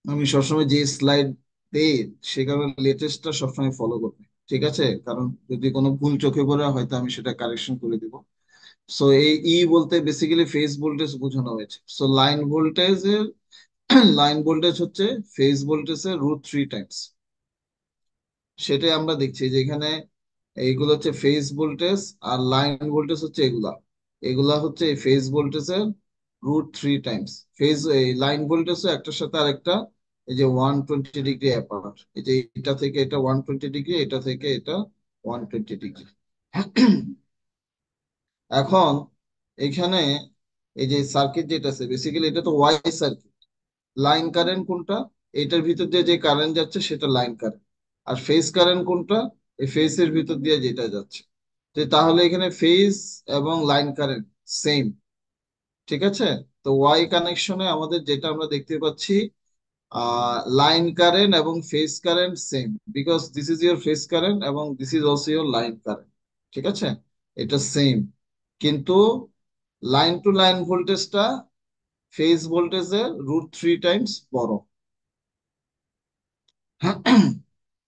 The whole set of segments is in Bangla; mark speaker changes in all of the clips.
Speaker 1: আমি সবসময় যে স্লাইড দেই সে কারণে লেটেস্টটা সবসময় ফলো করবে। ঠিক আছে, কারণ যদি কোনো ভুল চোখে পড়ে হয়তো আমি সেটা কারেকশন করে দিব। সো এই বলতে বেসিক্যালি ফেজ ভোল্টেজ বোঝানো হয়েছে। সো লাইন ভোল্টেজের লাইন ভোল্টেজ হচ্ছে ফেজ ভোল্টেজের √3 টাইমস। সেটাই আমরা দেখছি যে এখানে এইগুলো হচ্ছে ফেজ ভোল্টেজ, আর লাইন ভোল্টেজ হচ্ছে এগুলা। এগুলা হচ্ছে ফেজ ভোল্টেজের √3 টাইমস। ফেজ এই লাইন ভোল্টেজও একটার সাথে আরেকটা এই যে 120 ডিগ্রি অ্যাপার্ট। এই যে এটা থেকে এটা 120 ডিগ্রি, এটা থেকে এটা 120 ডিগ্রি। এখন এখানে এই যে সার্কিট যেটা আছে বেসিক্যালি এটা তো ওয়াই সার্কিট। লাইন কারেন্ট কোনটা? এটার ভিতর দিয়ে যে কারেন্ট যাচ্ছে সেটা লাইন কারেন্ট। আর ফেজ কারেন্ট কোনটা? এই ফেজের ভিতর দিয়ে যেটা যাচ্ছে। তো তাহলে এখানে ফেজ এবং লাইন কারেন্ট সেম। ঠিক আছে, তো ওয়াই কানেকশনে আমাদের যেটা আমরা দেখতে পাচ্ছি, লাইন কারেন্ট এবং phase current same, because this is your phase current এবং this is also your line current. ঠিক আছে, এটা সেম। কিন্তু লাইন টু লাইন ভোল্টেজটা ফেজ ভোল্টেজের √3 টাইমস বড়।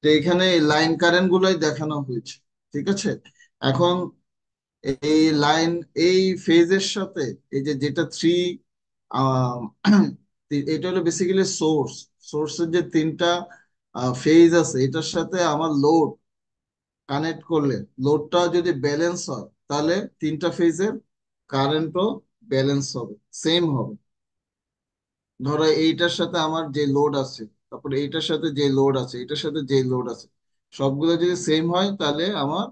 Speaker 1: তো এখানে লাইন কারেন্ট গুলোই দেখানো হয়েছে। ঠিক আছে, এখন এই লাইন এই ফেজের সাথে এই যে যেটা এটা হলো বেসিক্যালি সোর্স। সোর্সের যে তিনটা ফেজ আছে এটার সাথে আমার লোড কানেক্ট করলে, লোডটা যদি ব্যালেন্স হয় তাহলে তিনটা ফেজের কারেন্টও ব্যালেন্স হবে, সেম হবে। ধরো এইটার সাথে আমার যে লোড আছে, তারপরে এইটার সাথে যে লোড আছে, এটার সাথে যে লোড আছে, সবগুলো যদি সেম হয় তাহলে আমার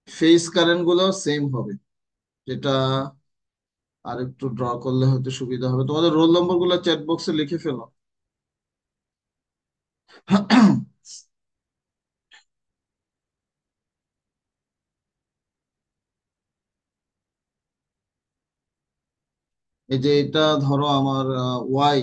Speaker 1: ফেজ কারেন্ট গুলো সেম হবে। যেটা আর একটু ড্র করলে হয়তো সুবিধা হবে। তোমাদের রোল নম্বর গুলো চ্যাট বক্সে লিখে ফেলো। এই যে এটা ধরো আমার ওয়াই।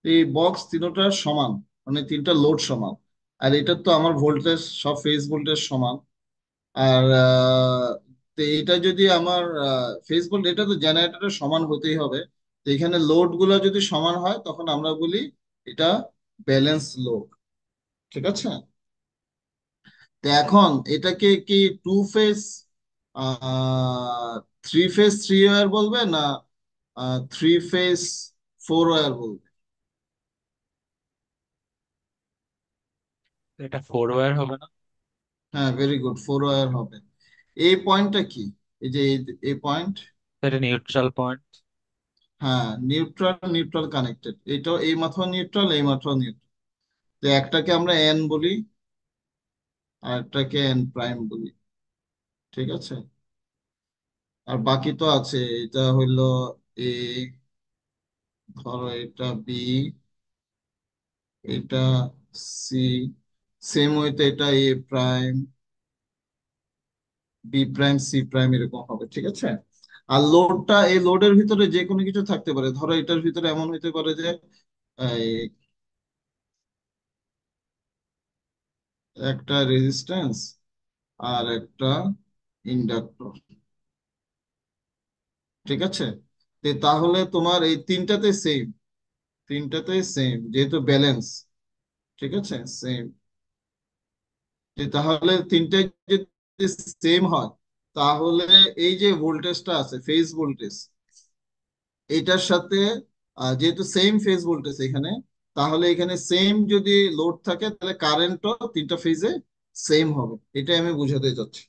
Speaker 1: এই বক্স তিনটা সমান, মানে তিনটা লোড সমান। আর এটা তো আমার ভোল্টেজ, সব ফেজ ভোল্টেজ সমান। আর তো এটা যদি আমার ফেজ ভোল্ট, এটা তো জেনারেটরের সমান হতেই হবে। তো এখানে লোড গুলো যদি সমান হয় তখন আমরা বলি এটা ব্যালেন্স লোড। ঠিক আছে, তো এখন এটাকে কি two phase, three phase three wire বলবে না থ্রি ফেজ ফোর ওয়্যার বলবে?
Speaker 2: এটা 4 ওয়্যার হবে না?
Speaker 1: হ্যাঁ, ভেরি গুড, ফোর ওয়্যার হবে। এই পয়েন্টটা কি? এই যে এই পয়েন্ট।
Speaker 2: এটা নিউট্রাল পয়েন্ট।
Speaker 1: হ্যাঁ, নিউট্রাল, নিউট্রাল কানেক্টেড। এটা এই মাথাও নিউট্রাল, এই মাথাও নিউট্রাল। তো একটাকে আমরা এন বলি আর একটাকে এন প্রাইম বলি। ঠিক আছে, আর বাকি তো আছে। এটা হইলো এ, ধরো এটা বি, এটা সি, সেম হইতে এটা A prime, B prime, C prime, এরকম হবে। ঠিক আছে, আর লোডটা, এই লোডের ভিতরে যে কোনো কিছু থাকতে পারে। ধরো এটার ভিতরে এমন হইতে পারে যে এই একটা রেজিস্ট্যান্স আর একটা ইন্ডাক্টর। ঠিক আছে, তাহলে তোমার এই তিনটাতে সেম, তিনটাতে সেম যেহেতু ব্যালেন্স। ঠিক আছে, সেম। তাহলে তিনটাই যদি সেম হয় তাহলে এই যে ভোল্টেজটা আছে ফেজ ভোল্টেজ, এটার সাথে যেহেতু সেম ফেজ ভোল্টেজ এখানে, তাহলে এখানে সেম যদি লোড থাকে তাহলে কারেন্টও তিনটা ফেজে সেম হবে, এটাই আমি বুঝাতে চাচ্ছি।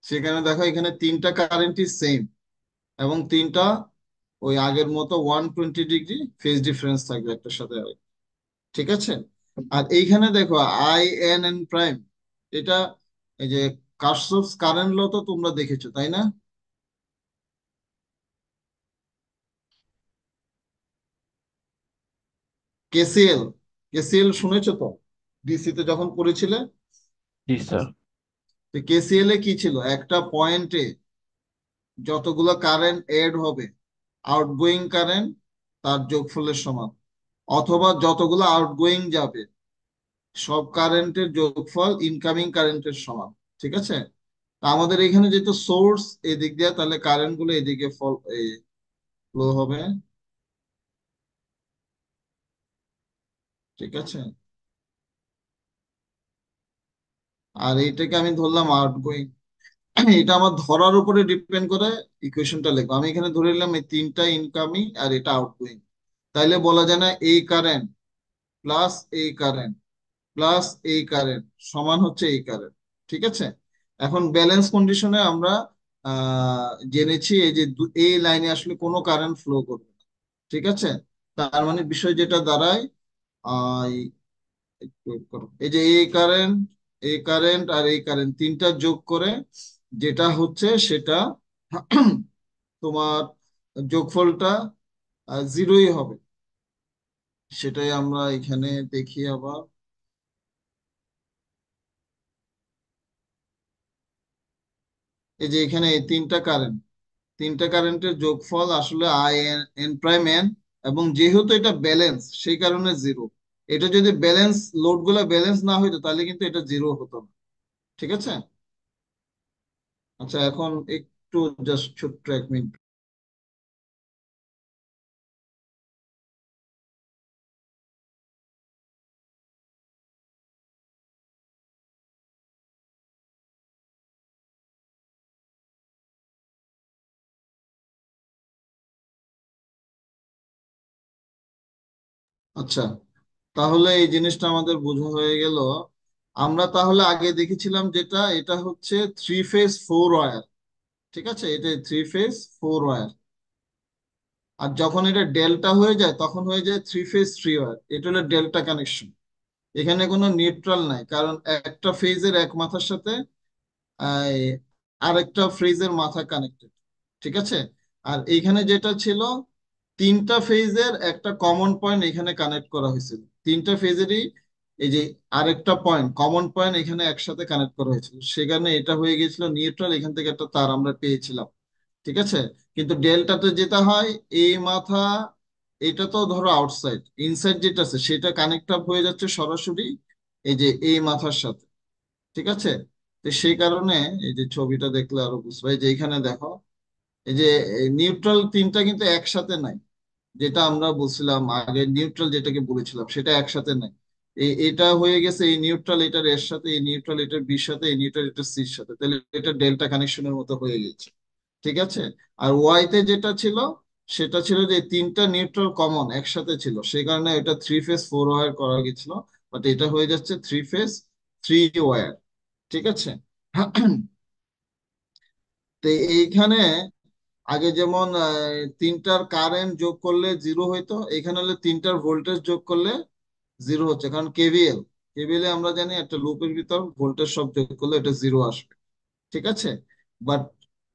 Speaker 1: সেখানে দেখো এখানে তিনটা কারেন্টই সেম, এবং তিনটা ওই আগের মতো 120 ডিগ্রি ফেজ ডিফারেন্স থাকবে একটার সাথে আরেক, ঠিক আছে। আর এইখানে দেখো আই এন এন প্রাইম, এটা এই যে কার্শফস কারেন্ট ল তো তোমরা দেখেছো তাই না? কেসিএল, কেসিএল শুনেছো তো ডিসি তে যখন পড়েছিলে?
Speaker 2: জি স্যার।
Speaker 1: তো কেসিএল এ কি ছিল, একটা পয়েন্টে যতগুলো কারেন্ট এড হবে আউটগোয়িং কারেন্ট তার যোগফলের সমান, অথবা যতগুলো আউটগোয়িং যাবে সব কারেন্টের যোগফল ইনকামিং কারেন্টের সমান, ঠিক আছে। তা আমাদের এখানে যেহেতু সোর্স এদিক দিয়ে, তাহলে কারেন্ট গুলো এদিকে ফল ফ্লো হবে, ঠিক আছে। আর এইটাকে আমি ধরলাম আউটগোয়িং, এটা আমার ধরার উপরে ডিপেন্ড করে ইকুয়েশনটা লিখবো। আমি এখানে ধরে নিলাম এই তিনটা ইনকামিং আর এটা আউটগোয়িং, তাইলে বলা যায় না এই কারেন্ট প্লাস এই কারেন্ট প্লাস এই কারেন্ট সমান হচ্ছে এই কারেন্ট, ঠিক আছে। এখন ব্যালেন্স কন্ডিশনে আমরা জেনেছি এই যে এই লাইনে আসলে কোনো কারেন্ট ফ্লো করবে না, ঠিক আছে। তার মানে বিষয় যেটা দাঁড়ায়, আহ, এই যে এই কারেন্ট আর এই কারেন্ট তিনটা যোগ করে যেটা হচ্ছে সেটা তোমার যোগফলটা জিরোই হবে, সেটাই আমরা এখানে দেখি আবার। এই যে এখানে এই তিনটা কারেন্টের যোগফল আসলে I N N prime N, এবং যেহেতু এটা ব্যালেন্স সেই কারণে জিরো। এটা যদি ব্যালেন্স, লোড গুলা ব্যালেন্স না হইতো তাহলে কিন্তু এটা জিরো হতো না, ঠিক আছে। আচ্ছা এখন একটু জাস্ট ছোট্ট 1 মিনিট। আচ্ছা, তাহলে এই জিনিসটা আমাদের বোঝা হয়ে গেল। আমরা তাহলে আগে দেখেছিলাম যেটা, এটা হচ্ছে 3 ফেজ 4 ওয়্যার, ঠিক আছে, এটা 3 ফেজ 4 ওয়্যার। আর যখন এটা ডেল্টা হয়ে যায় তখন হয়ে যায় 3 ফেজ 3 ওয়্যার, এটা হলো ডেল্টা কানেকশন। এখানে কোনো নিউট্রাল নাই, কারণ একটা ফেজের এক মাথার সাথে আহ, আরেকটা ফেজের মাথা কানেক্টেড, ঠিক আছে। আর এইখানে যেটা ছিল, তিনটা ফেজের একটা কমন পয়েন্ট এখানে কানেক্ট করা হয়েছিল, তিনটা ফেজেরই এই যে আরেকটা পয়েন্ট কমন পয়েন্ট এখানে একসাথে কানেক্ট করা হয়েছিল, সেখানে এটা হয়ে গেছিল নিউট্রাল, এখান থেকে একটা তার আমরা পেয়েছিলাম, ঠিক আছে। কিন্তু ডেল্টাতে যেটা হয়, এই মাথা, এটা তো ধরো আউটসাইড, ইনসাইড যেটা আছে সেটা কানেক্ট আপ হয়ে যাচ্ছে সরাসরি এই যে এই মাথার সাথে, ঠিক আছে। তো সেই কারণে এই যে ছবিটা দেখলে আরো বুঝবে, এই যে এখানে দেখো এই যে নিউট্রাল তিনটা কিন্তু একসাথে নাই, যেটা আমরা বলছিলাম আগে নিউট্রাল যেটাকে বলেছিলাম সেটা একসাথে নাই। এটা হয়ে গেছে এই নিউট্রাল এটার এর সাথে, এই নিউট্রাল এটার বির সাথে, এই নিউট্রাল এটার সির সাথে, তাহলে এটা ডেল্টা কানেকশনের মতো হয়ে গেছে, ঠিক আছে। আর ওয়াইতে যেটা ছিল সেটা ছিল যে তিনটা নিউট্রাল কমন একসাথে ছিল, সেই কারণে এটা 3 ফেজ 4 ওয়্যার করা গেছিল, বাট এটা হয়ে যাচ্ছে 3 ফেজ 3 ওয়্যার, ঠিক আছে। তো এইখানে আগে যেমন তিনটার কারেন্ট যোগ করলে জিরো হইতো, এখানে হলে তিনটার ভোল্টেজ যোগ করলে জিরো হচ্ছে, কারণ কেভিএল, কেভিএল এ আমরা জানি একটা লুপের ভিতর ভোল্টেজ সব যোগ করলে এটা জিরো আসবে, ঠিক আছে। বাট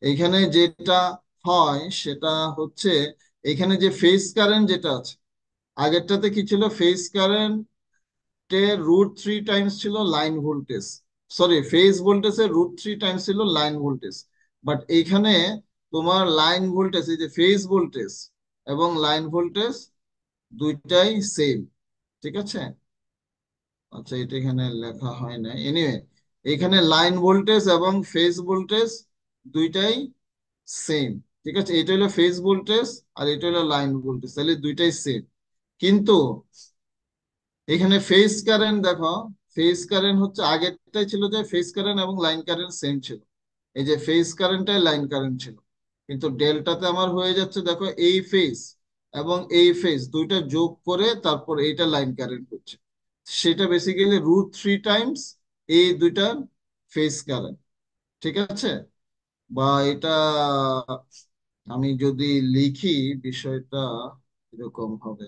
Speaker 1: এইখানে যেটা হয় সেটা হচ্ছে, এখানে যে ফেজ কারেন্ট যেটা আছে, আগেরটাতে কি ছিল, ফেজ কারেন্ট √3 টাইমস ছিল লাইন ভোল্টেজ, সরি ফেজ ভোল্টেজের √3 টাইমস ছিল লাইন ভোল্টেজ। বাট এইখানে তোমার লাইন ভোল্টেজ, এই যে ফেজ ভোল্টেজ এবং লাইন ভোল্টেজ দুইটাই সেম, ঠিক আছে। আচ্ছা এটা এখানে লেখা হয় না, এনিওয়ে এখানে লাইন ভোল্টেজ এবং ফেজ ভোল্টেজ দুইটাই সেম, ঠিক আছে, এটা হলো ফেজ ভোল্টেজ আর এটা হলো লাইন ভোল্টেজ, তাহলে দুইটাই সেম। কিন্তু এখানে ফেজ কারেন্ট দেখো, ফেজ কারেন্ট হচ্ছে আগেরটাই ছিল যে ফেজ কারেন্ট এবং লাইন কারেন্ট সেম ছিল, এই যে ফেজ কারেন্টটাই লাইন কারেন্ট ছিল। কিন্তু ডেল্টাতে আমার হয়ে যাচ্ছে দেখো এই ফেজ এবং এই ফেজ দুইটা যোগ করে তারপর এইটা লাইন কারেন্ট হচ্ছে, সেটা বেসিক্যালি √3 টাইমস এই দুইটার ফেজ কারেন্ট। ঠিক আছে, বা এটা আমি যদি লিখি বিষয়টা এরকম হবে।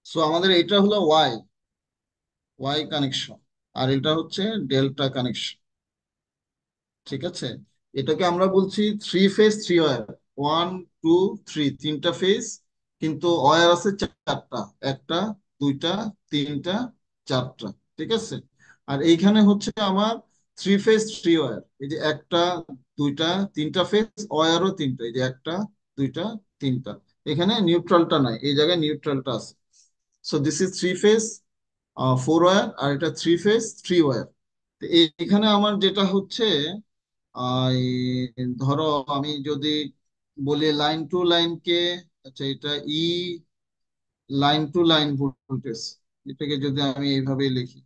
Speaker 1: সো আমাদের এটা হলো ওয়াই, ওয়াই কানেকশন, আর এটা হচ্ছে ডেল্টা কানেকশন। ঠিক আছে, এটাকে আমরা বলছি 3 ফেজ 3 ওয়্যার। 1 2 3, তিনটা ফেজ, কিন্তু ওয়্যার আছে চারটা, একটা, দুইটা, তিনটা, চারটা। ঠিক আছে, আর এইখানে হচ্ছে আমার 3 ফেজ 3 ওয়্যার, এই যে একটা, দুইটা, তিনটা ফেজ, ওয়্যারও তিনটা, এই যে একটা, দুইটা, তিনটা। এখানে নিউট্রালটা নাই, এই জায়গায় নিউট্রালটা আছে। So this is 3 phase 4 wire, আর এটা 3 ফেজ 3 ওয়্যার। এখানে আমার যেটা হচ্ছে, ধরো আমি যদি বলি লাইন টু লাইনকে, আচ্ছা এটা লাইন টু লাইন ভোল্টেজ, এটাকে যদি আমি এইভাবে লিখি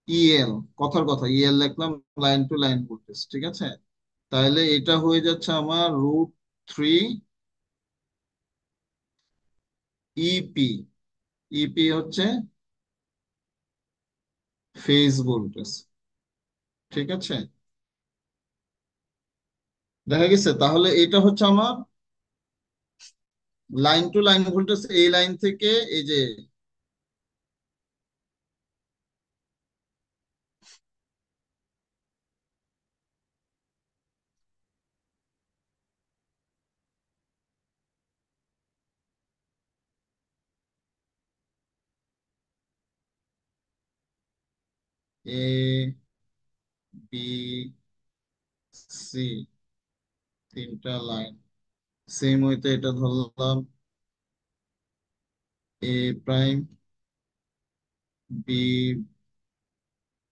Speaker 1: ইএল, কথার কথা ইএল লিখলাম, লাইন টু লাইন ভোল্টেজ। ঠিক আছে, তাহলে এটা হয়ে যাচ্ছে আমার √3 ইপি। ইপি হচ্ছে ফেজ ভোল্টেজ। ঠিক আছে, দেখা গেছে, তাহলে এটা হচ্ছে আমার লাইন টু লাইন ভোল্টেজ, এই লাইন থেকে এই যে এ বি সি, তিনটা লাইন, সেম ওয়েতে এটা ধরলাম A prime, B,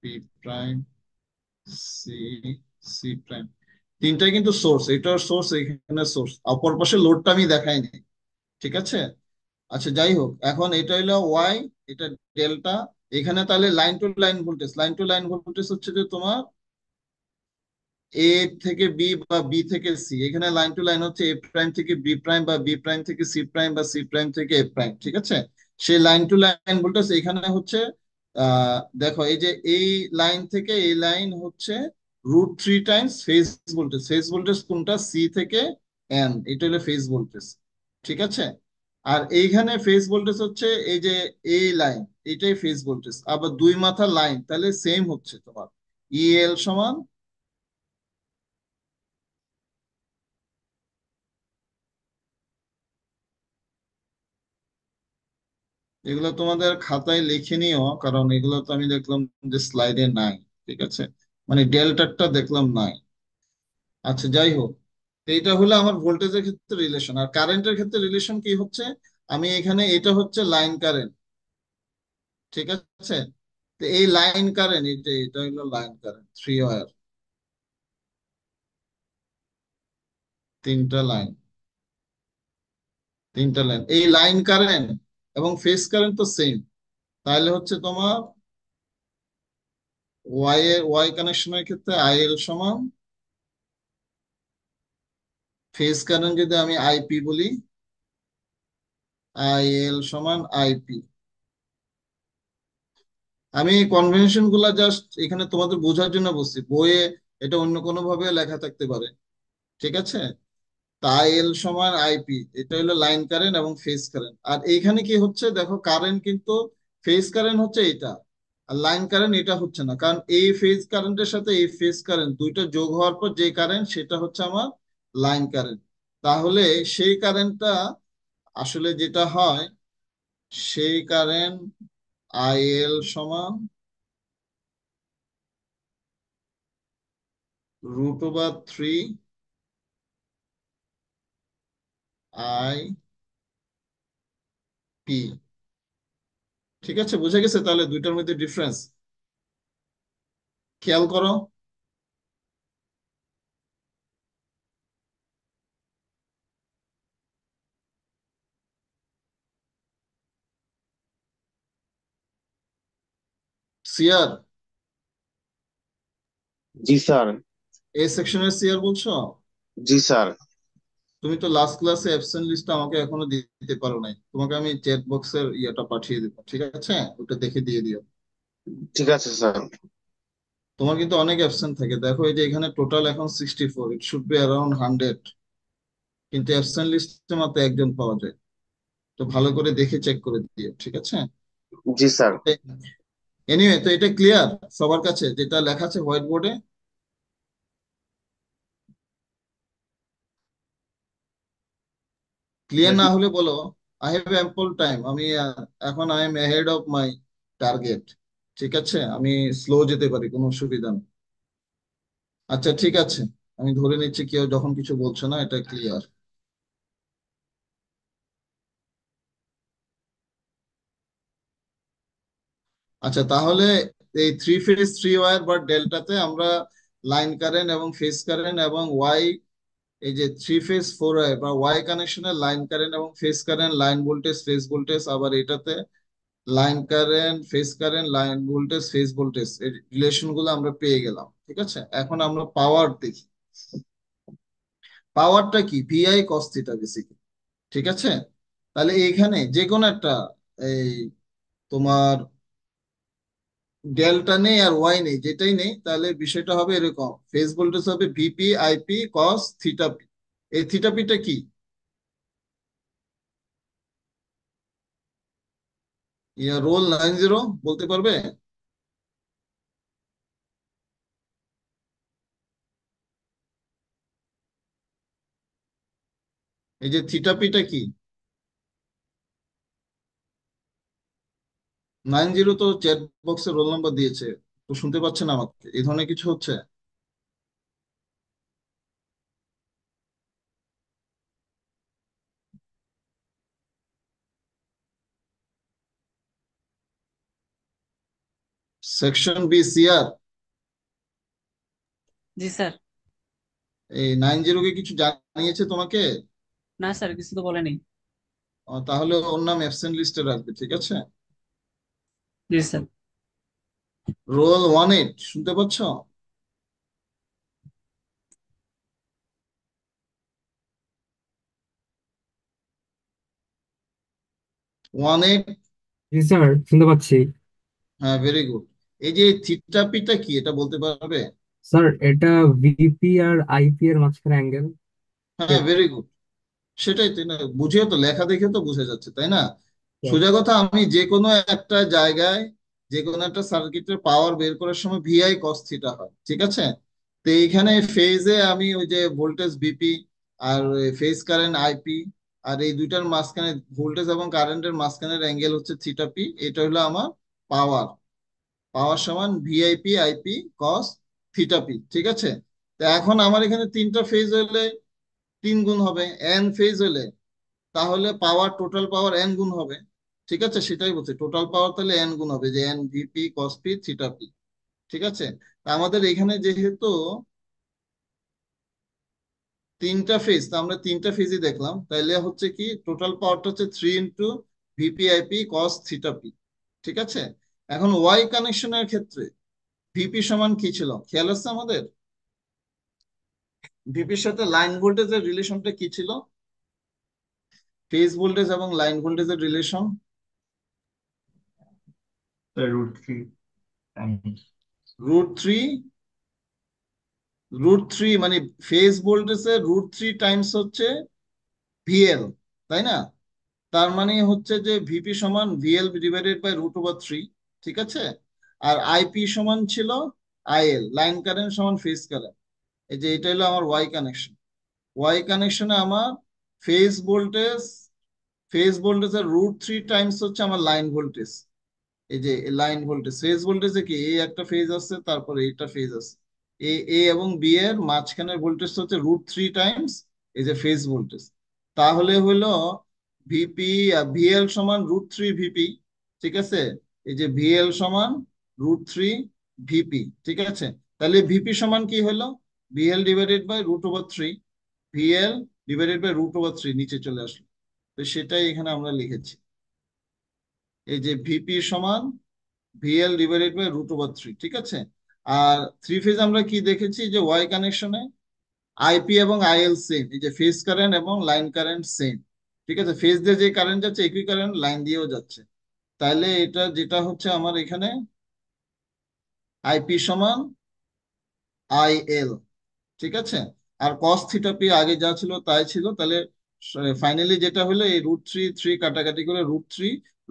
Speaker 1: B prime, C, C prime. তিনটাই কিন্তু সোর্স, এটার সোর্স, এখানে সোর্স, অপর পাশে লোডটা আমি দেখাইনি। ঠিক আছে, আচ্ছা যাই হোক, এখন এটা হলো ওয়াই, এটা ডেল্টা। এখানে তাহলে line to line voltage, line to line voltage হচ্ছে যে তোমার এ থেকে বি বা বি থেকে সি, এখানে লাইন টু লাইন হচ্ছে এ প্রাইম থেকে বি প্রাইম বা বি প্রাইম থেকে সি প্রাইম বা সি প্রাইম থেকে এ প্রাইম। ঠিক আছে, সেই লাইন টু লাইন ভোল্টেজ এখানে হচ্ছে দেখো এই যে এই লাইন থেকে এই লাইন হচ্ছে √3 Times phase voltage. Phase voltage কোনটা, সি থেকে এন, এটা হলো ফেজ ভোল্টেজ। ঠিক আছে, আর এইখানে ফেজ ভোল্টেজ হচ্ছে এই যে এই লাইন, এটাই ফেজ ভোল্টেজ, আবার দুই মাথা লাইন, তাহলে সেম হচ্ছে তোমার ইএল সমান। এগুলো তোমাদের খাতায় লিখে নিও, কারণ এগুলো তো আমি দেখলাম যে স্লাইডে নাই। ঠিক আছে, মানে ডেল্টারটা দেখলাম নাই। আচ্ছা যাই হোক, তো এইটা হলো আমার ভোল্টেজের ক্ষেত্রে রিলেশন, আর কারেন্টের ক্ষেত্রে রিলেশন কি হচ্ছে, আমি এখানে এটা হচ্ছে লাইন কারেন্ট। ঠিক আছে, তো এই লাইন কারেন্ট, এটা এটা হলো লাইন কারেন্ট 3 ওয়্যার, তিনটা লাইন, তিনটা লাইন, এই লাইন কারেন্ট এবং ফেজ কারেন্ট তো সেম। তাহলে হচ্ছে তোমার ওয়াই কানেকশনের ক্ষেত্রে আইএল সমান ফেজ কারেন্ট যদি আমি আইপি বলি, আইএল সমান আইপি। আমি কনভেনশন গুলা জাস্ট এখানে তোমাদের বোঝার জন্য বলছি, বইয়ে এটা অন্য কোনো ভাবে লেখা থাকতে পারে। ঠিক আছে, তাই এল সমান আইপি, এটা হলো লাইন কারেন্ট এবং ফেজ কারেন্ট। আর এইখানে কি হচ্ছে দেখো, কারেন্ট কিন্তু ফেজ কারেন্ট হচ্ছে এটা, আর লাইন কারেন্ট এটা হচ্ছে না, কারণ এই ফেজ কারেন্টের সাথে এই ফেজ কারেন্ট দুইটা যোগ হওয়ার পর যে কারেন্ট সেটা হচ্ছে আমার লাইন কারেন্ট। তাহলে সেই কারেন্টটা আসলে যেটা হয়, সেই কারেন্ট আইএল সমান √3 আই পি। ঠিক আছে, বুঝে গেছে তাহলে দুইটার মধ্যে ডিফারেন্স? খেয়াল করো। সিয়ার,
Speaker 3: জি স্যার।
Speaker 1: এই সেকশনের সিয়ার বলছো?
Speaker 3: জি স্যার।
Speaker 1: তুমি তো লাস্ট ক্লাসে অ্যাবসেন্ট লিস্টটা আমাকে এখনো দিতে পারো নাই, তোমাকে আমি চ্যাট বক্সের ইয়েটা পাঠিয়ে দেবো, ঠিক আছে? ওটা দেখে দিয়ে দিও।
Speaker 3: ঠিক আছে স্যার।
Speaker 1: তোমার কিন্তু অনেক অ্যাবসেন্ট থাকে, দেখো এই যে এখানে টোটাল এখন 64, ইট শুড বি অ্যারাউন্ড 100, কিন্তু অ্যাবসেন্ট লিস্টে মাত্র একজন পাওয়া যায়। তো ভালো করে দেখে চেক করে দিও, ঠিক আছে?
Speaker 3: জি স্যার।
Speaker 1: এনিওয়ে, তো এটা ক্লিয়ার সবার কাছে যেটা লেখা আছে হোয়াইট বোর্ডে? ক্লিয়ার না হলে বলো। আই হ্যাভ অ্যাম্পল টাইম, আমি এখন I am ahead of my target. ঠিক আছে, আমি স্লো যেতে পারি, কোনো অসুবিধা নেই। আচ্ছা ঠিক আছে, আমি ধরে নিচ্ছি কেউ যখন কিছু বলছো না, এটা ক্লিয়ার। আচ্ছা তাহলে এই থ্রি ফেজ থ্রি ওয়্যার বা ডেল্টাতে আমরা লাইন কারেন্ট এবং ফেজ কারেন্ট এবং ওয়াই, এই যে থ্রি ফেজ ফোর ওয়্যার বা ওয়াই কানেকশনের লাইন কারেন্ট এবং phase current, line voltage phase voltage, আবার এটাতে line current phase current line voltage phase voltage, এর রিলেশন গুলো আমরা পেয়ে গেলাম। ঠিক আছে, এখন আমরা পাওয়ার দেখি। পাওয়ারটা কি? VI cos theta basically. ঠিক আছে, তাহলে এইখানে যে কোনো একটা, এই তোমার ডেল্টা নেই আর ওয়াই নেই, যেটাই নেই, তাহলে বিষয়টা হবে এরকম, ফেজ ভোল্টেজ হবে VP IP cos theta P. এই থিটা পিটা কি? ইয়া রোল 90 বলতে পারবে? এই যে থিটা পিটা কি? 90 তো চ্যাট বক্সে রোল নাম্বার দিয়েছে, তো শুনতে পাচ্ছেন আমাকে? এই ধরনের কিছু হচ্ছে? সেকশন বি সিআর,
Speaker 4: জি স্যার।
Speaker 1: এই 90 কে কিছু জানিয়েছে তোমাকে?
Speaker 4: না স্যার, কিছু তো বলেনি।
Speaker 1: তাহলে ওর নাম অ্যাবসেন্ট লিস্টে রাখবে, ঠিক আছে?
Speaker 4: জি স্যার।
Speaker 1: রোল 18 শুনতে পাচ্ছ? 18।
Speaker 5: জি স্যার, শুনতে পাচ্ছি।
Speaker 1: হ্যাঁ, ভেরি গুড। এই যে থিটা পিটা কি, এটা বলতে পারবে?
Speaker 5: স্যার, এটা ভিপি আর আইপি এর মাঝখানে অ্যাঙ্গেল।
Speaker 1: হ্যাঁ, ভেরি গুড। সেটাই তো না, বুঝিও তো, লেখা দেখে তো বোঝা যাচ্ছে তাই না?
Speaker 5: স্যার,
Speaker 1: সোজা কথা, আমি যে কোনো একটা জায়গায় যে কোনো একটা সার্কিটের পাওয়ার বের করার সময় ভিআই কস থিটা হয়, ঠিক আছে? তো এইখানে ফেজে আমি ওই যে ভোল্টেজ বিপি আর ফেজ কারেন্ট আইপি, আর এই দুইটার মাঝখানে ভোল্টেজ এবং কারেন্টের মাঝখানের অ্যাঙ্গেল হচ্ছে থিটা পি, এটা হলো আমার পাওয়ার। পাওয়ার সমান VIP IP cos theta P, ঠিক আছে? তো এখন আমার এখানে তিনটা ফেজ হলে 3 গুণ হবে, এন ফেজ হলে তাহলে পাওয়ার, টোটাল পাওয়ার এন গুণ হবে। ঠিক আছে, সেটাই বলছি, টোটাল পাওয়ার তাহলে এন গুণ হবে, যে এন ভিপি কস পি থিটা পি। ঠিক আছে, তা আমাদের এখানে যেহেতু তিনটা ফেজ, তা আমরা তিনটা ফেজই দেখলাম, তাইলে হচ্ছে কি টোটাল পাওয়ারটা হচ্ছে 3 × VP IP cos theta P. ঠিক আছে, এখন ওয়াই কানেকশনের ক্ষেত্রে ভিপি সমান কি ছিল খেয়াল আছে আমাদের? ভিপির সাথে লাইন ভোল্টেজের রিলেশনটা কি ছিল? ফেজ ভোল্টেজ এবং লাইন ভোল্টেজের relation
Speaker 2: √3
Speaker 1: root three. Root three মানে ফেজ ভোল্টেজের রুট থ্রি টাইমস হচ্ছে ভিএল, তাই না? তার মানে হচ্ছে যে ভিপি সমান ভিএল ডিভাইডেড বাই √3, ঠিক আছে? আর আইপি সমান ছিল আইএল, লাইন কারেন্ট সমান ফেজ কারেন্ট। এই যে এটা হলো আমার ওয়াই কানেকশন। ওয়াই কানেকশনে আমার ফেজ ভোল্টেজ, ফেজ ভোল্টেজের রুট থ্রি টাইমস হচ্ছে আমার লাইন ভোল্টেজ। এই যে লাইন ভোল্টেজ, ফেজ ভোল্টেজে কি এই একটা ফেজ আছে, তারপরে এইটা ফেজ আছে, এ এ এবং বি এর মাঝখানের ভোল্টেজ হচ্ছে রুট থ্রি টাইমস এই যে ফেজ ভোল্টেজ। তাহলে হলো ভিপি ভিএল সমান রুট থ্রি ভিপি, ঠিক আছে? এই যে ভিএল সমান রুট থ্রি ভিপি, ঠিক আছে? তাহলে ভিপি সমান কি হলো? VL divided by √3, VL divided by √3 নিচে চলে আসলো। তো সেটাই এখানে আমরা লিখেছি, এই যে ভিপি সমান ভিএল ডিভাইডেড বাই √3, ঠিক আছে? আর থ্রি ফেজ আমরা কি দেখেছি যে ওয়াই কানেকশনে আইপি এবং আইএল সেম, এই যে ফেজ কারেন্ট এবং লাইন কারেন্ট সেম, ঠিক আছে? ফেজ দিয়ে যে কারেন্ট যাচ্ছে একই কারেন্ট লাইন দিয়েও যাচ্ছে। তাহলে এটা যেটা হচ্ছে আমার এখানে আইপি সমান আইএল, ঠিক আছে? আর কস থিটা পি আগে যা ছিল তাই ছিল। তাহলে ফাইনালি যেটা হলো এই রুট থ্রি থ্রি কাটাকাটি করে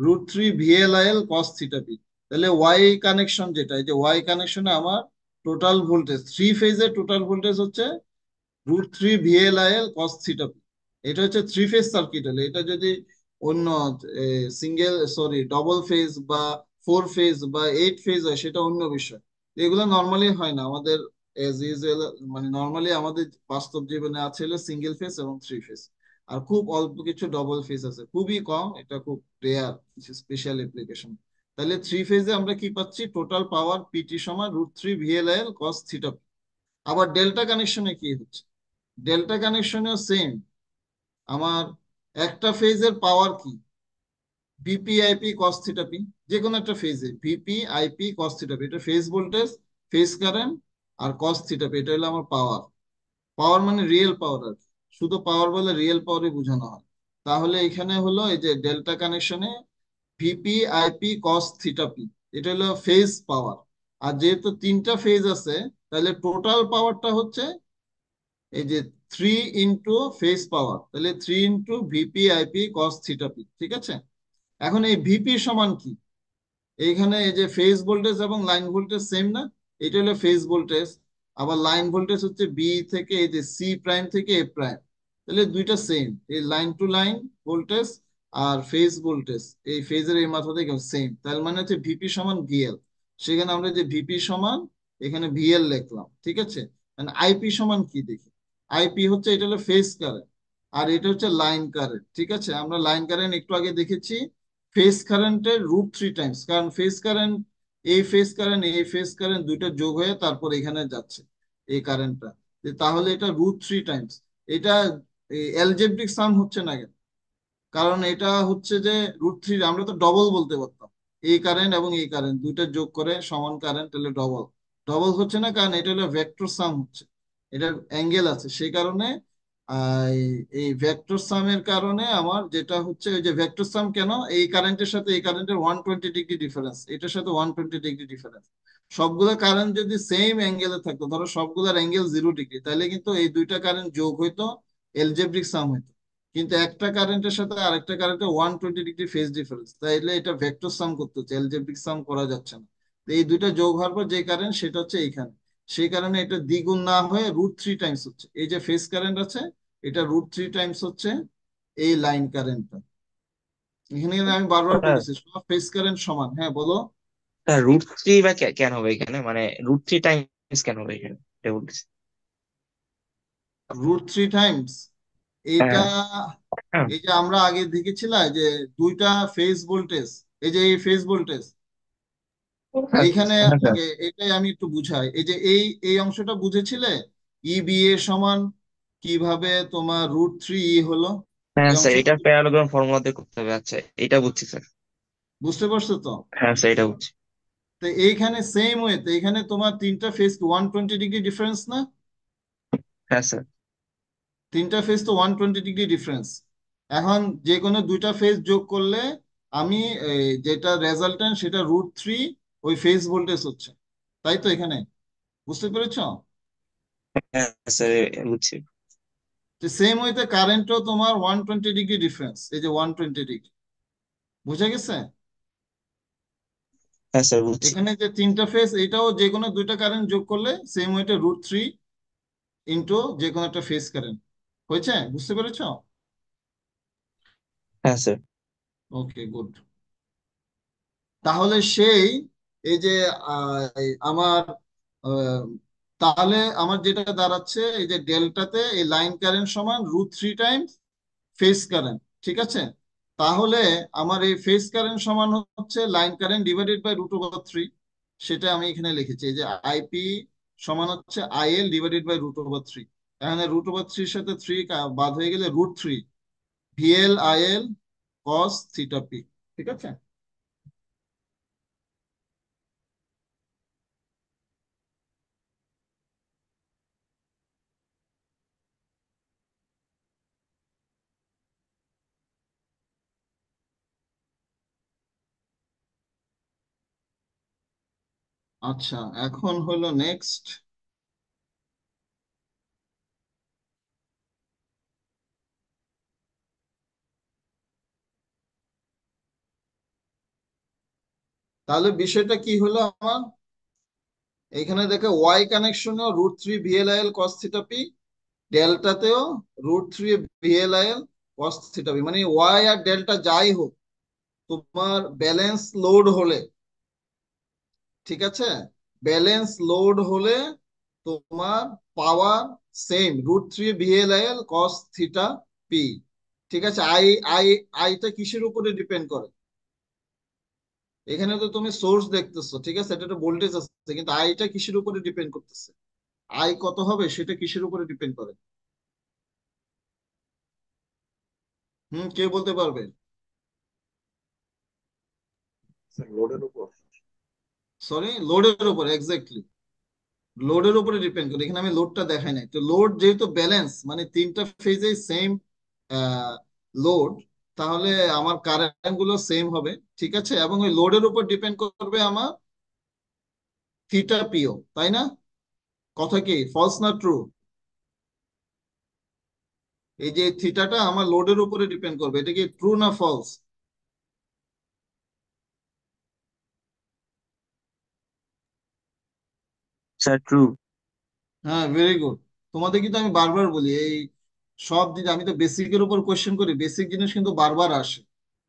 Speaker 1: root three VL IL cos theta P. তাহলে ওয়াই কানেকশন যেটা, এই যে ওয়াই কানেকশনে আমার টোটাল ভোল্টেজ, থ্রি ফেজের টোটাল ভোল্টেজ হচ্ছে √3 VLIL cos থিটা পি। এটা হচ্ছে থ্রি ফেজ সার্কিট। হলে এটা যদি অন্য সিঙ্গেল সরি ডবল ফেজ বা ফোর ফেজ বা এইট ফেজ হয় সেটা অন্য বিষয়। এগুলো নর্মালি হয় না আমাদের, এজ ইউজুয়াল মানে নর্মালি আমাদের বাস্তব জীবনে আছে হলো সিঙ্গেল ফেজ এবং থ্রি ফেজ। আর খুব অল্প কিছু ডবল ফেজ আছে, খুবই কম, এটা খুব রেয়ার কিছু স্পেশাল অ্যাপ্লিকেশন। তাহলে থ্রি ফেজে আমরা কি পাচ্ছি? টোটাল পাওয়ার পিটি সমান √3 VLIL cos থিটা। আবার ডেল্টা কানেকশনে কি হচ্ছে? ডেল্টা কানেকশনেও সেম, আমার একটা ফেজের পাওয়ার কি? VP IP cos theta P. যে কোনো একটা ফেজে VP IP cos theta P, এটা ফেজ ভোল্টেজ, ফেজ কারেন্ট আর কস থিটা পি, এটা হলো আমার পাওয়ার। পাওয়ার মানে রিয়েল পাওয়ার আর কি। শুধু পাওয়ার বলে রিয়েল পাওয়ারই বোঝানো হয়। তাহলে এখানে হলো এই যে ডেল্টা কানেকশনে VP IP cos theta P, এটা হলো ফেজ পাওয়ার। আর যেহেতু তিনটা ফেজ আছে তাহলে টোটাল পাওয়ারটা হচ্ছে এই যে থ্রি ইন্টু ফেজ পাওয়ার, তাহলে three into VP IP cos theta P, ঠিক আছে? এখন এই ভিপি সমান কি? এইখানে এই যে ফেজ ভোল্টেজ এবং লাইন ভোল্টেজ সেম না? এটা হলো ফেজ ভোল্টেজ, আবার লাইন ভোল্টেজ হচ্ছে বি থেকে এই যে সি প্রাইম থেকে এ প্রাইম। তাহলে দুইটা সেম, এই লাইন টু লাইন ভোল্টেজ আর ফেজ ভোল্টেজ এই ফেজের এই মাথা থেকে সেম। তার মানে হচ্ছে ভিপি সমান ভিএল। সেখানে আমরা যে ভিপি সমান এখানে ভিএল লিখলাম, ঠিক আছে? মানে আইপি সমান কি দেখি? আইপি হচ্ছে এটা হলো ফেজ কারেন্ট আর এটা হচ্ছে লাইন কারেন্ট, ঠিক আছে? আমরা লাইন কারেন্ট একটু আগে দেখেছি ফেজ কারেন্টের √3 টাইমস, কারণ ফেজ কারেন্ট এই ফেজ কারেন্ট এই ফেজ কারেন্ট দুইটা যোগ হয়ে তারপর এখানে যাচ্ছে এই কারেন্টটা। তাহলে এটা √3 টাইমস। এটা অ্যালজেব্রিক সাম হচ্ছে না কেন? কারণ এটা হচ্ছে যে √3, আমরা তো ডবল বলতে পারতাম, এই কারেন্ট এবং এই কারেন্ট দুইটা যোগ করে সমান কারেন্ট, তাহলে ডবল। ডবল হচ্ছে না কারণ এটা হলো ভেক্টর সাম হচ্ছে, এটার অ্যাঙ্গেল আছে সেই কারণে। এই ভেক্টর সামের কারণে আমার যেটা হচ্ছে ওই যে ভেক্টর সাম কেন, এই কারেন্টের সাথে এই কারেন্টের 120 ডিগ্রি ডিফারেন্স, এটার সাথে 120 ডিগ্রি ডিফারেন্স। সবগুলো কারেন্ট যদি সেম অ্যাঙ্গেলে থাকতো, ধরো সবগুলোর অ্যাঙ্গেল 0 ডিগ্রি, তাহলে কিন্তু এই দুইটা কারেন্ট যোগ হইতো, এলজেব্রিক সাম হইতো। কিন্তু একটা কারেন্টের সাথে আরেকটা কারেন্টের 120 ডিগ্রি ফেজ ডিফারেন্স, তাইলে এটা ভেক্টর সাম করতে হচ্ছে, এলজেব্রিক সাম করা যাচ্ছে না। তো এই দুইটা যোগ হওয়ার পর যে কারেন্ট সেটা হচ্ছে এইখানে, সেই কারণে এটা দ্বিগুণ না হয়ে √3 টাইমস হচ্ছে। এই যে ফেজ কারেন্ট আছে এটা √3 টাইমস হচ্ছে এই লাইন কারেন্টটা। এখানে কিন্তু আমি বারবার
Speaker 2: ওটা
Speaker 1: বলেছি সব ফেজ কারেন্ট সমান। হ্যাঁ বলো।
Speaker 2: √3 বা কেন হবে এখানে, মানে √3 টাইমস কেন হবে এখানে, এটা বলতেছি।
Speaker 1: √3 টাইমস এইটা,
Speaker 2: হ্যাঁ, হ্যাঁ,
Speaker 1: এই যে আমরা আগে দেখেছিলাম যে দুইটা ফেজ ভোল্টেজ, এই যে এই ফেজ ভোল্টেজ এইখানে
Speaker 2: হ্যাঁ স্যার।
Speaker 1: থাকে, এটাই আমি একটু বুঝাই। এই যে এই এই অংশটা বুঝেছিলে, ই বি এ সমান কিভাবে তোমার √3 হলো,
Speaker 2: হ্যাঁ
Speaker 1: এই
Speaker 2: স্যার,
Speaker 1: অংশটা
Speaker 2: এটা প্যারালোগ্রাম ফর্মুলাতে করতে হবে। আচ্ছা, এটা বুঝছি স্যার।
Speaker 1: বুঝতে পারছো তো?
Speaker 2: হ্যাঁ স্যার, এটা বুঝছি।
Speaker 1: তো এইখানে সেম ওয়েতে এখানে তোমার তিনটা ফেজ 120 ডিগ্রি ডিফারেন্স না?
Speaker 2: হ্যাঁ স্যার।
Speaker 1: তিনটা ফেজ তো 120 ডিগ্রি ডিফারেন্স। এখন যে কোনো দুইটা ফেজ যোগ করলে আমি যেটা রেজাল্টেন্ট সেটা √3 ওই ফেজ ভোল্টেজ হচ্ছে, তাই তো এখানে বুঝতে পেরেছো?
Speaker 2: হ্যাঁ স্যার, বুঝছি।
Speaker 1: সেম ওয়েতে কারেন্টও তোমার 120 ডিগ্রি ডিফারেন্স, এই যে 120 ডিগ্রি, বুঝা গেছে?
Speaker 2: হ্যাঁ স্যার, বুঝছি।
Speaker 1: এখানে যে তিনটা ফেজ এটাও যে কোনো দুইটা কারেন্ট যোগ করলে সেম ওয়েতে √3 ইন্টু যে কোনো একটা ফেজ কারেন্ট হয়েছে, বুঝতে পেরেছো?
Speaker 2: হ্যাঁ স্যার।
Speaker 1: ওকে, গুড। তাহলে সেই এই যে আমার আহ, তাহলে আমার যেটা দাঁড়াচ্ছে এই যে ডেল্টাতে এই লাইন কারেন্ট সমান √3 টাইমস ফেজ কারেন্ট, ঠিক আছে? তাহলে আমার এই ফেজ কারেন্ট সমান হচ্ছে লাইন কারেন্ট ডিভাইডেড বাই √3। সেটা আমি এখানে লিখেছি, এই যে আইপি সমান হচ্ছে আইএল ডিভাইডেড বাই √3। এখানে √3 সাথে 3 বাদ হয়ে গেলে √3 VL IL cos theta P, ঠিক আছে? আচ্ছা, এখন হলো নেক্সট। তাহলে বিষয়টা কি হলো আমার? এখানে দেখো ওয়াই কানেকশনেও √3 ভিএলআইএল কস থিটা পি, ডেল্টাতেও √3 ভিএলআইএল কস থিটা পি, মানে ওয়াই আর ডেল্টা যাই হোক, তোমার ব্যালেন্স লোড হলে, ঠিক আছে, ব্যালেন্স লোড হলে তোমার power same √3 VLIL cos theta P, ঠিক আছে? আই আই আইটা কিসের উপরে ডিপেন্ড করে? এখানে তো তুমি সোর্স দেখতেছো, ঠিক আছে, এটা একটা ভোল্টেজ আছে, কিন্তু আইটা কিসের উপরে ডিপেন্ড করতেছে? আই কত হবে সেটা কিসের উপরে ডিপেন্ড করে? কে বলতে পারবে?
Speaker 3: লোডের উপর।
Speaker 1: সরি, লোডের উপর, এক্স্যাক্টলি লোডের উপরে ডিপেন্ড করে। এখানে আমি লোডটা দেখাই নাই, তো লোড যেহেতু ব্যালেন্স মানে তিনটা ফেজে সেম লোড, তাহলে আমার কারেন্ট গুলো সেম হবে, ঠিক আছে? এবং ওই লোডের উপর ডিপেন্ড করবে আমার থিটা পিও, তাই না? কথা কি ফলস না ট্রু? এই যে থিটাটা আমার লোডের উপরে ডিপেন্ড করবে, এটা কি ট্রু না ফলস?
Speaker 2: Sir, true.
Speaker 1: হ্যাঁ, ভেরি গুড। তোমাদের কিন্তু আমি বারবার বলি এই সব জিনিস, আমি তো বেসিকের উপর কোশ্চেন করি, বেসিক জিনিস কিন্তু বারবার আসে।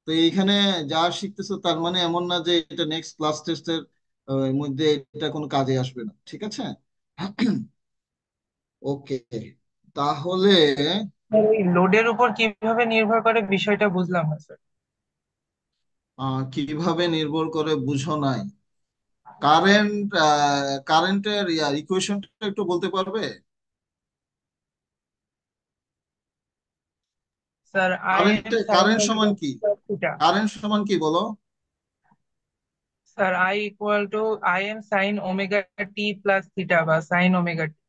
Speaker 1: তো এইখানে যা শিখতেছো তার মানে এমন না যে এটা নেক্সট ক্লাস টেস্টের মধ্যে এটা কোনো কাজে আসবে না, ঠিক আছে? ওকে, তাহলে
Speaker 6: এই লোডের উপর কিভাবে নির্ভর করে বিষয়টা বুঝলাম না স্যার।
Speaker 1: কিভাবে নির্ভর করে বুঝো নাই? কারেন্ট, কারেন্টের ইকুয়েশনটা একটু বলতে পারবে?
Speaker 6: Sir I M sine
Speaker 1: current
Speaker 6: omega
Speaker 1: সমান
Speaker 6: টি
Speaker 1: কি?
Speaker 6: Plus theta.
Speaker 1: কারেন্ট সমান কি বলো?
Speaker 6: Sir I equal to I M sine omega T plus theta বা সাইন ওমেগা টি।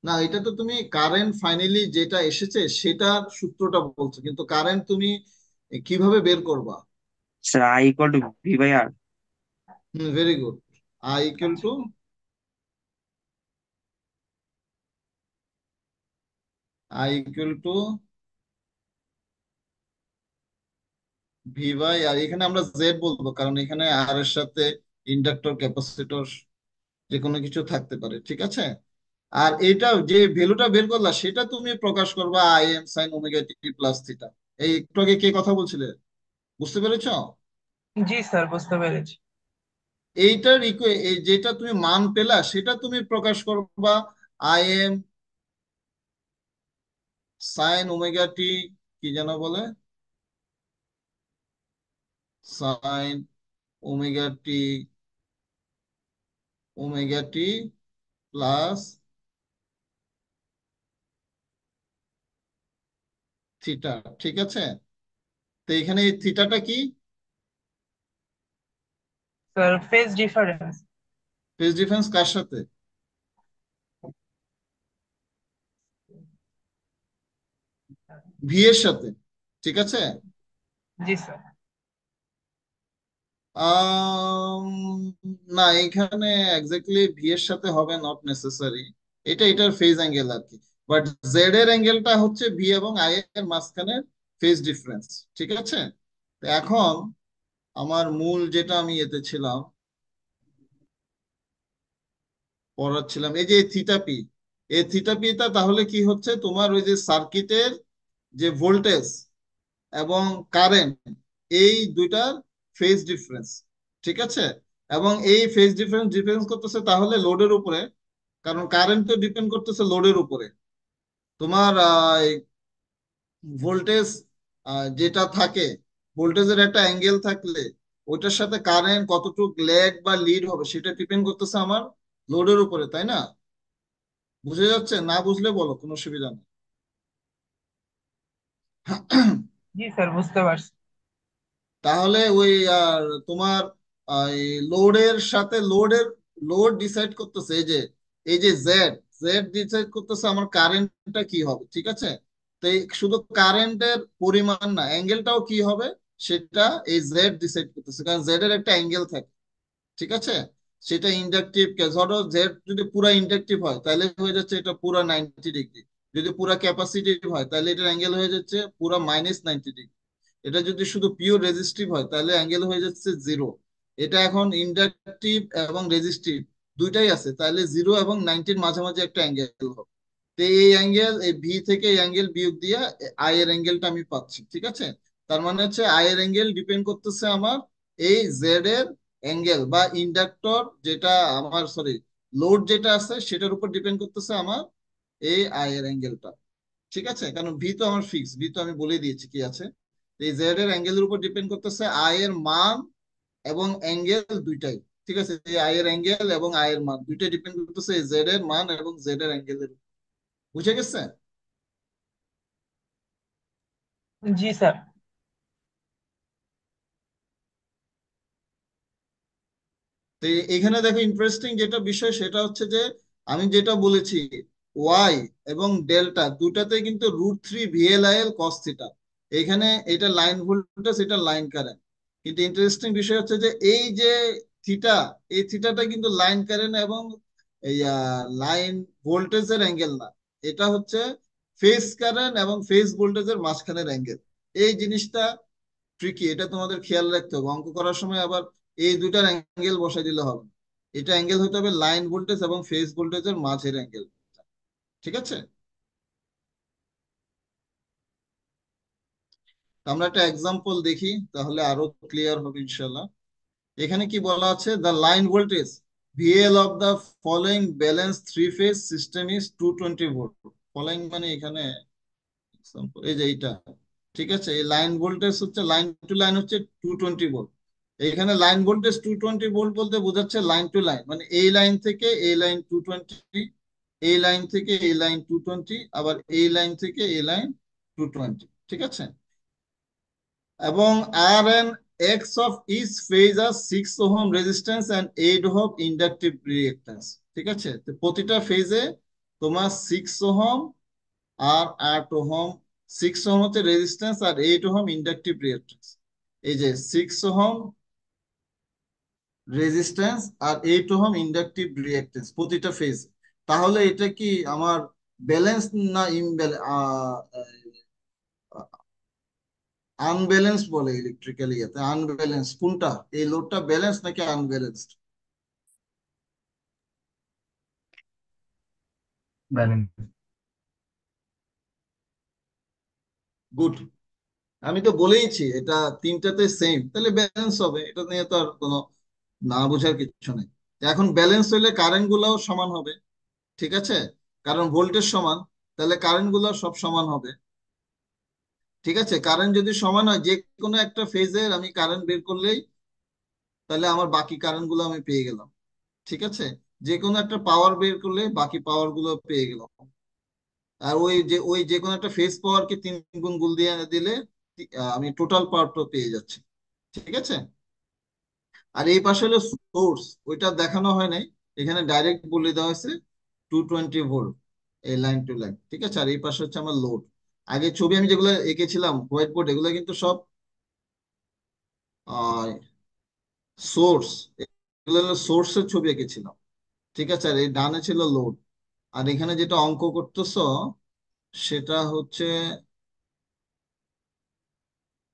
Speaker 1: না, এটা তো তুমি কারেন্ট ফাইনালি যেটা এসেছে সেটার সূত্রটা বলছো, কিন্তু কারেন্ট তুমি কিভাবে বের করবা?
Speaker 2: Sir, I equal to V by R.
Speaker 1: Very good. I equal
Speaker 6: আচ্ছা।
Speaker 1: To I equal to V by R, এখানে আমরা জেড বলবো কারণ এখানে আর এর সাথে ইন্ডাক্টর ক্যাপাসিটর যে কোনো কিছু থাকতে পারে, ঠিক আছে? আর এটা যে ভ্যালুটা বের করলা সেটা তুমি প্রকাশ করবা I M sine omega T plus theta. এই একটু আগে কে কথা বলছিলে, বুঝতে পেরেছো?
Speaker 6: জি স্যার, বুঝতে পেরেছি।
Speaker 1: এইটার এই যেটা তুমি মান পেলা সেটা তুমি প্রকাশ করবা I M sine omega T, কি যেন বলে, সাইন ওমেগা টি, ওমেগা টি প্লাস থিটা, ঠিক আছে? তো এখানে এই থিটাটা কি?
Speaker 6: Sir phase difference.
Speaker 1: Phase difference কার সাথে? ভি এর সাথে, ঠিক আছে।
Speaker 6: জি স্যার।
Speaker 1: আম, না, এখানে এক্স্যাক্টলি ভি এর সাথে হবে, নট নেসেসারি। এটার ফেজ অ্যাঙ্গেল আর কি। বাট জেড এর অ্যাঙ্গেলটা হচ্ছে ভি এবং আই এর মাঝখানে ফেজ ডিফারেন্স, ঠিক আছে। তো এখন আমার মূল যেটা আমি এতে ছিলাম, পড়াচ্ছিলাম, এই যে থিটা পি, এই থিটা পিটা তাহলে কি হচ্ছে, তোমার ওই যে সার্কিটের যে ভোল্টেজ এবং কারেন্ট, এই দুইটার ফেজ ডিফারেন্স, ঠিক আছে। এবং এই ফেজ ডিফারেন্স ডিপেন্ড করতেছে তাহলে লোডের উপরে, কারণ কারেন্ট তো ডিপেন্ড করতেছে লোডের উপরে। তোমার ভোল্টেজ যেটা থাকে, ভোল্টেজের একটা অ্যাঙ্গেল থাকলে ওইটার সাথে কারেন্ট কতটুকু ল্যাগ বা লিড হবে সেটা ডিপেন্ড করতেছে আমার লোডের উপরে, তাই না? বুঝে যাচ্ছে? না বুঝলে বলো, কোনো অসুবিধা নেই।
Speaker 6: জি স্যার বুঝতে পারছি।
Speaker 1: তাহলে ওই তোমার লোডের সাথে লোড ডিসাইড করতেছে, এই যে জেড, জেড ডিসাইড করতেছে আমার কারেন্টটা কি হবে, ঠিক আছে। তো এই শুধু কারেন্টের পরিমাণ না, অ্যাঙ্গেলটাও কি হবে সেটা এই জেড ডিসাইড করতেছে, কারণ জেড এর একটা অ্যাঙ্গেল থাকে, ঠিক আছে। সেটা ইন্ডাকটিভ কেস, ধরো জেড যদি পুরা ইন্ডাকটিভ হয় তাহলে হয়ে যাচ্ছে এটা পুরা 90 ডিগ্রি। যদি পুরা ক্যাপাসিটিভ হয় তাহলে এটার অ্যাঙ্গেল হয়ে যাচ্ছে পুরা -90 ডিগ্রি। এটা যদি শুধু পিওর রেজিস্টিভ হয় তাহলে অ্যাঙ্গেল হয়ে যাচ্ছে 0। এটা এখন ইন্ডাকটিভ এবং রেজিস্টিভ দুইটাই আছে, তাহলে 0 এবং 90-র মাঝামাঝি একটা অ্যাঙ্গেল হবে। তো এই অ্যাঙ্গেল, এই ভি থেকে এই অ্যাঙ্গেল বিয়োগ দিয়ে আই এর অ্যাঙ্গেলটা আমি পাচ্ছি, ঠিক আছে। তার মানে হচ্ছে আই এর অ্যাঙ্গেল ডিপেন্ড করতেছে আমার এই জেড এর অ্যাঙ্গেল, বা ইন্ডাক্টর যেটা আমার, সরি, লোড যেটা আছে সেটার উপর ডিপেন্ড করতেছে আমার এই আই এর অ্যাঙ্গেলটা, ঠিক আছে। কারণ ভি তো আমার ফিক্স, ভি তো আমি বলে দিয়েছি কি আছে। এই জেড এর অ্যাঙ্গেলের উপর ডিপেন্ড করতেছে আই এর মান এবং অ্যাঙ্গেল দুইটাই, ঠিক আছে। এই আই এর অ্যাঙ্গেল এবং আই এর মান দুইটাই ডিপেন্ড করতেছে এই জেড এর মান এবং জেড এর অ্যাঙ্গেলের। বুঝে গেছে?
Speaker 6: জি স্যার।
Speaker 1: তো এখানে দেখো ইন্টারেস্টিং যেটা বিষয় সেটা হচ্ছে যে আমি যেটা বলেছি, ওয়াই এবং ডেল্টা দুটাতে কিন্তু √3 VLIL cos থিটা। এখানে এটা লাইন ভোল্টেজ, এটা লাইন কারেন্ট। কিন্তু ইন্টারেস্টিং বিষয় হচ্ছে যে এই যে থিটা, এই থিটাটা কিন্তু লাইন কারেন্ট এবং এই লাইন ভোল্টেজের অ্যাঙ্গেল না। এটা হচ্ছে ফেজ কারেন্ট এবং ফেজ ভোল্টেজের মাঝখানের অ্যাঙ্গেল। এই জিনিসটা ট্রিকি, এটা তোমাদের খেয়াল রাখতে হবে অঙ্ক করার সময়। আবার এই দুইটার অ্যাঙ্গেল বসাই দিলে হবে না। এটা অ্যাঙ্গেল হতে হবে লাইন ভোল্টেজ এবং ফেজ ভোল্টেজের মাঝের অ্যাঙ্গেল, ঠিক আছে। তো আমরা একটা এক্সাম্পল দেখি তাহলে আরো ক্লিয়ার হবে ইনশাল্লাহ। এখানে কি বলা আছে, the line voltage VL of the following balance three phase system is 220 volt. Following মানে এখানে example, এই যে এইটা, ঠিক আছে। এই লাইন ভোল্টেজ হচ্ছে, লাইন টু লাইন হচ্ছে 220 ভোল্ট। এখানে লাইন ভোল্টেজ 220 ভোল্ট বলতে বোঝাচ্ছে লাইন টু লাইন, মানে এই লাইন থেকে এই লাইন 220, এই লাইন থেকে এই লাইন 220, আবার এই লাইন থেকে এই লাইন 220, ঠিক আছে। এবং R and X of each phase are 6 ohm resistance and 8 ohm inductive reactance, ঠিক আছে। তো প্রতিটা ফেজে তোমার 6 ওহম আর 8 ওহম, 6 ওহম হচ্ছে রেজিস্ট্যান্স আর 8 ওহম ইন্ডাকটিভ রিঅ্যাক্ট্যান্স। এই যে 6 ওহম রেজিস্ট্যান্স আর 8 ওহম ইন্ডাকটিভ রিঅ্যাক্ট্যান্স প্রতিটা ফেজ। তাহলে এটা কি আমার ব্যালেন্স না আনব্যালেন্স বলে ইলেকট্রিক্যালি, ইয়েতে আনব্যালেন্স কোনটা, এই লোডটা ব্যালেন্স নাকি আনব্যালেন্সড?
Speaker 5: ব্যালেন্স।
Speaker 1: গুড। আমি তো বলেইছি এটা তিনটাতে সেম, তাহলে ব্যালেন্স হবে, এটা নিয়ে তো আর কোনো না বোঝার কিছু নেই। এখন ব্যালেন্স হইলে কারেন্ট গুলাও সমান হবে, ঠিক আছে। কারণ ভোল্টেজ সমান, তাহলে কারেন্ট গুলো সব সমান হবে, ঠিক আছে। কারেন্ট যদি সমান হয়, যে কোনো একটা ফেজের আমি কারেন্ট বের করলেই তাহলে আমার বাকি কারেন্ট গুলো আমি পেয়ে গেলাম, ঠিক আছে। যে কোনো একটা পাওয়ার বের করলে বাকি পাওয়ার গুলো পেয়ে গেলাম। আর ওই যে কোনো একটা ফেজ পাওয়ারকে 3 গুণ গুণ দিয়ে দিলে আমি টোটাল পাওয়ারটা পেয়ে যাচ্ছি, ঠিক আছে। আর এই পাশে হলো সোর্স, ওইটা দেখানো হয় নাই, এখানে ডাইরেক্ট বলে দেওয়া হয়েছে 220 ভোল্ট, এই লাইন টু লাইন, ঠিক আছে। আর এই পাশে হচ্ছে আমার লোড। আগে ছবি আমি যেগুলো এঁকেছিলাম হোয়াইট বোর্ড, এগুলো কিন্তু সব সোর্স, এগুলো হলো সোর্সের ছবি এঁকেছিলাম, ঠিক আছে। আর এই ডানে ছিল লোড। আর এখানে যেটা অঙ্ক করতেছো সেটা হচ্ছে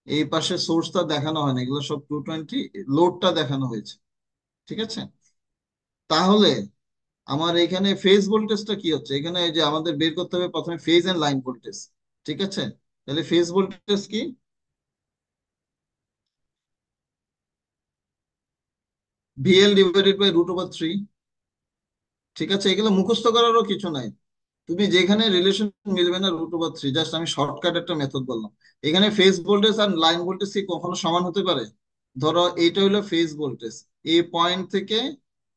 Speaker 1: এই পাশে সোর্সটা দেখানো হয় না, এগুলো সব 220, লোডটা দেখানো হয়েছে, ঠিক আছে। তাহলে আমার এখানে ফেজ ভোল্টেজটা কি হচ্ছে, এখানে এই যে আমাদের বের করতে হবে প্রথমে ফেজ এন্ড লাইন ভোল্টেজ, ঠিক আছে। তাহলে ফেজ ভোল্টেজ কি, ভিএল ডিভাইডেড বাই √3, ঠিক আছে। এগুলো মুখস্থ করারও কিছু নাই, তুমি যেখানে রিলেশন মিলবে না √3, জাস্ট আমি শর্টকাট একটা মেথড বললাম। এখানে ফেজ ভোল্টেজ আর লাইন ভোল্টেজ কি কখনো সমান হতে পারে? ধরো এইটা হলো ফেজ ভোল্টেজ, এ পয়েন্ট থেকে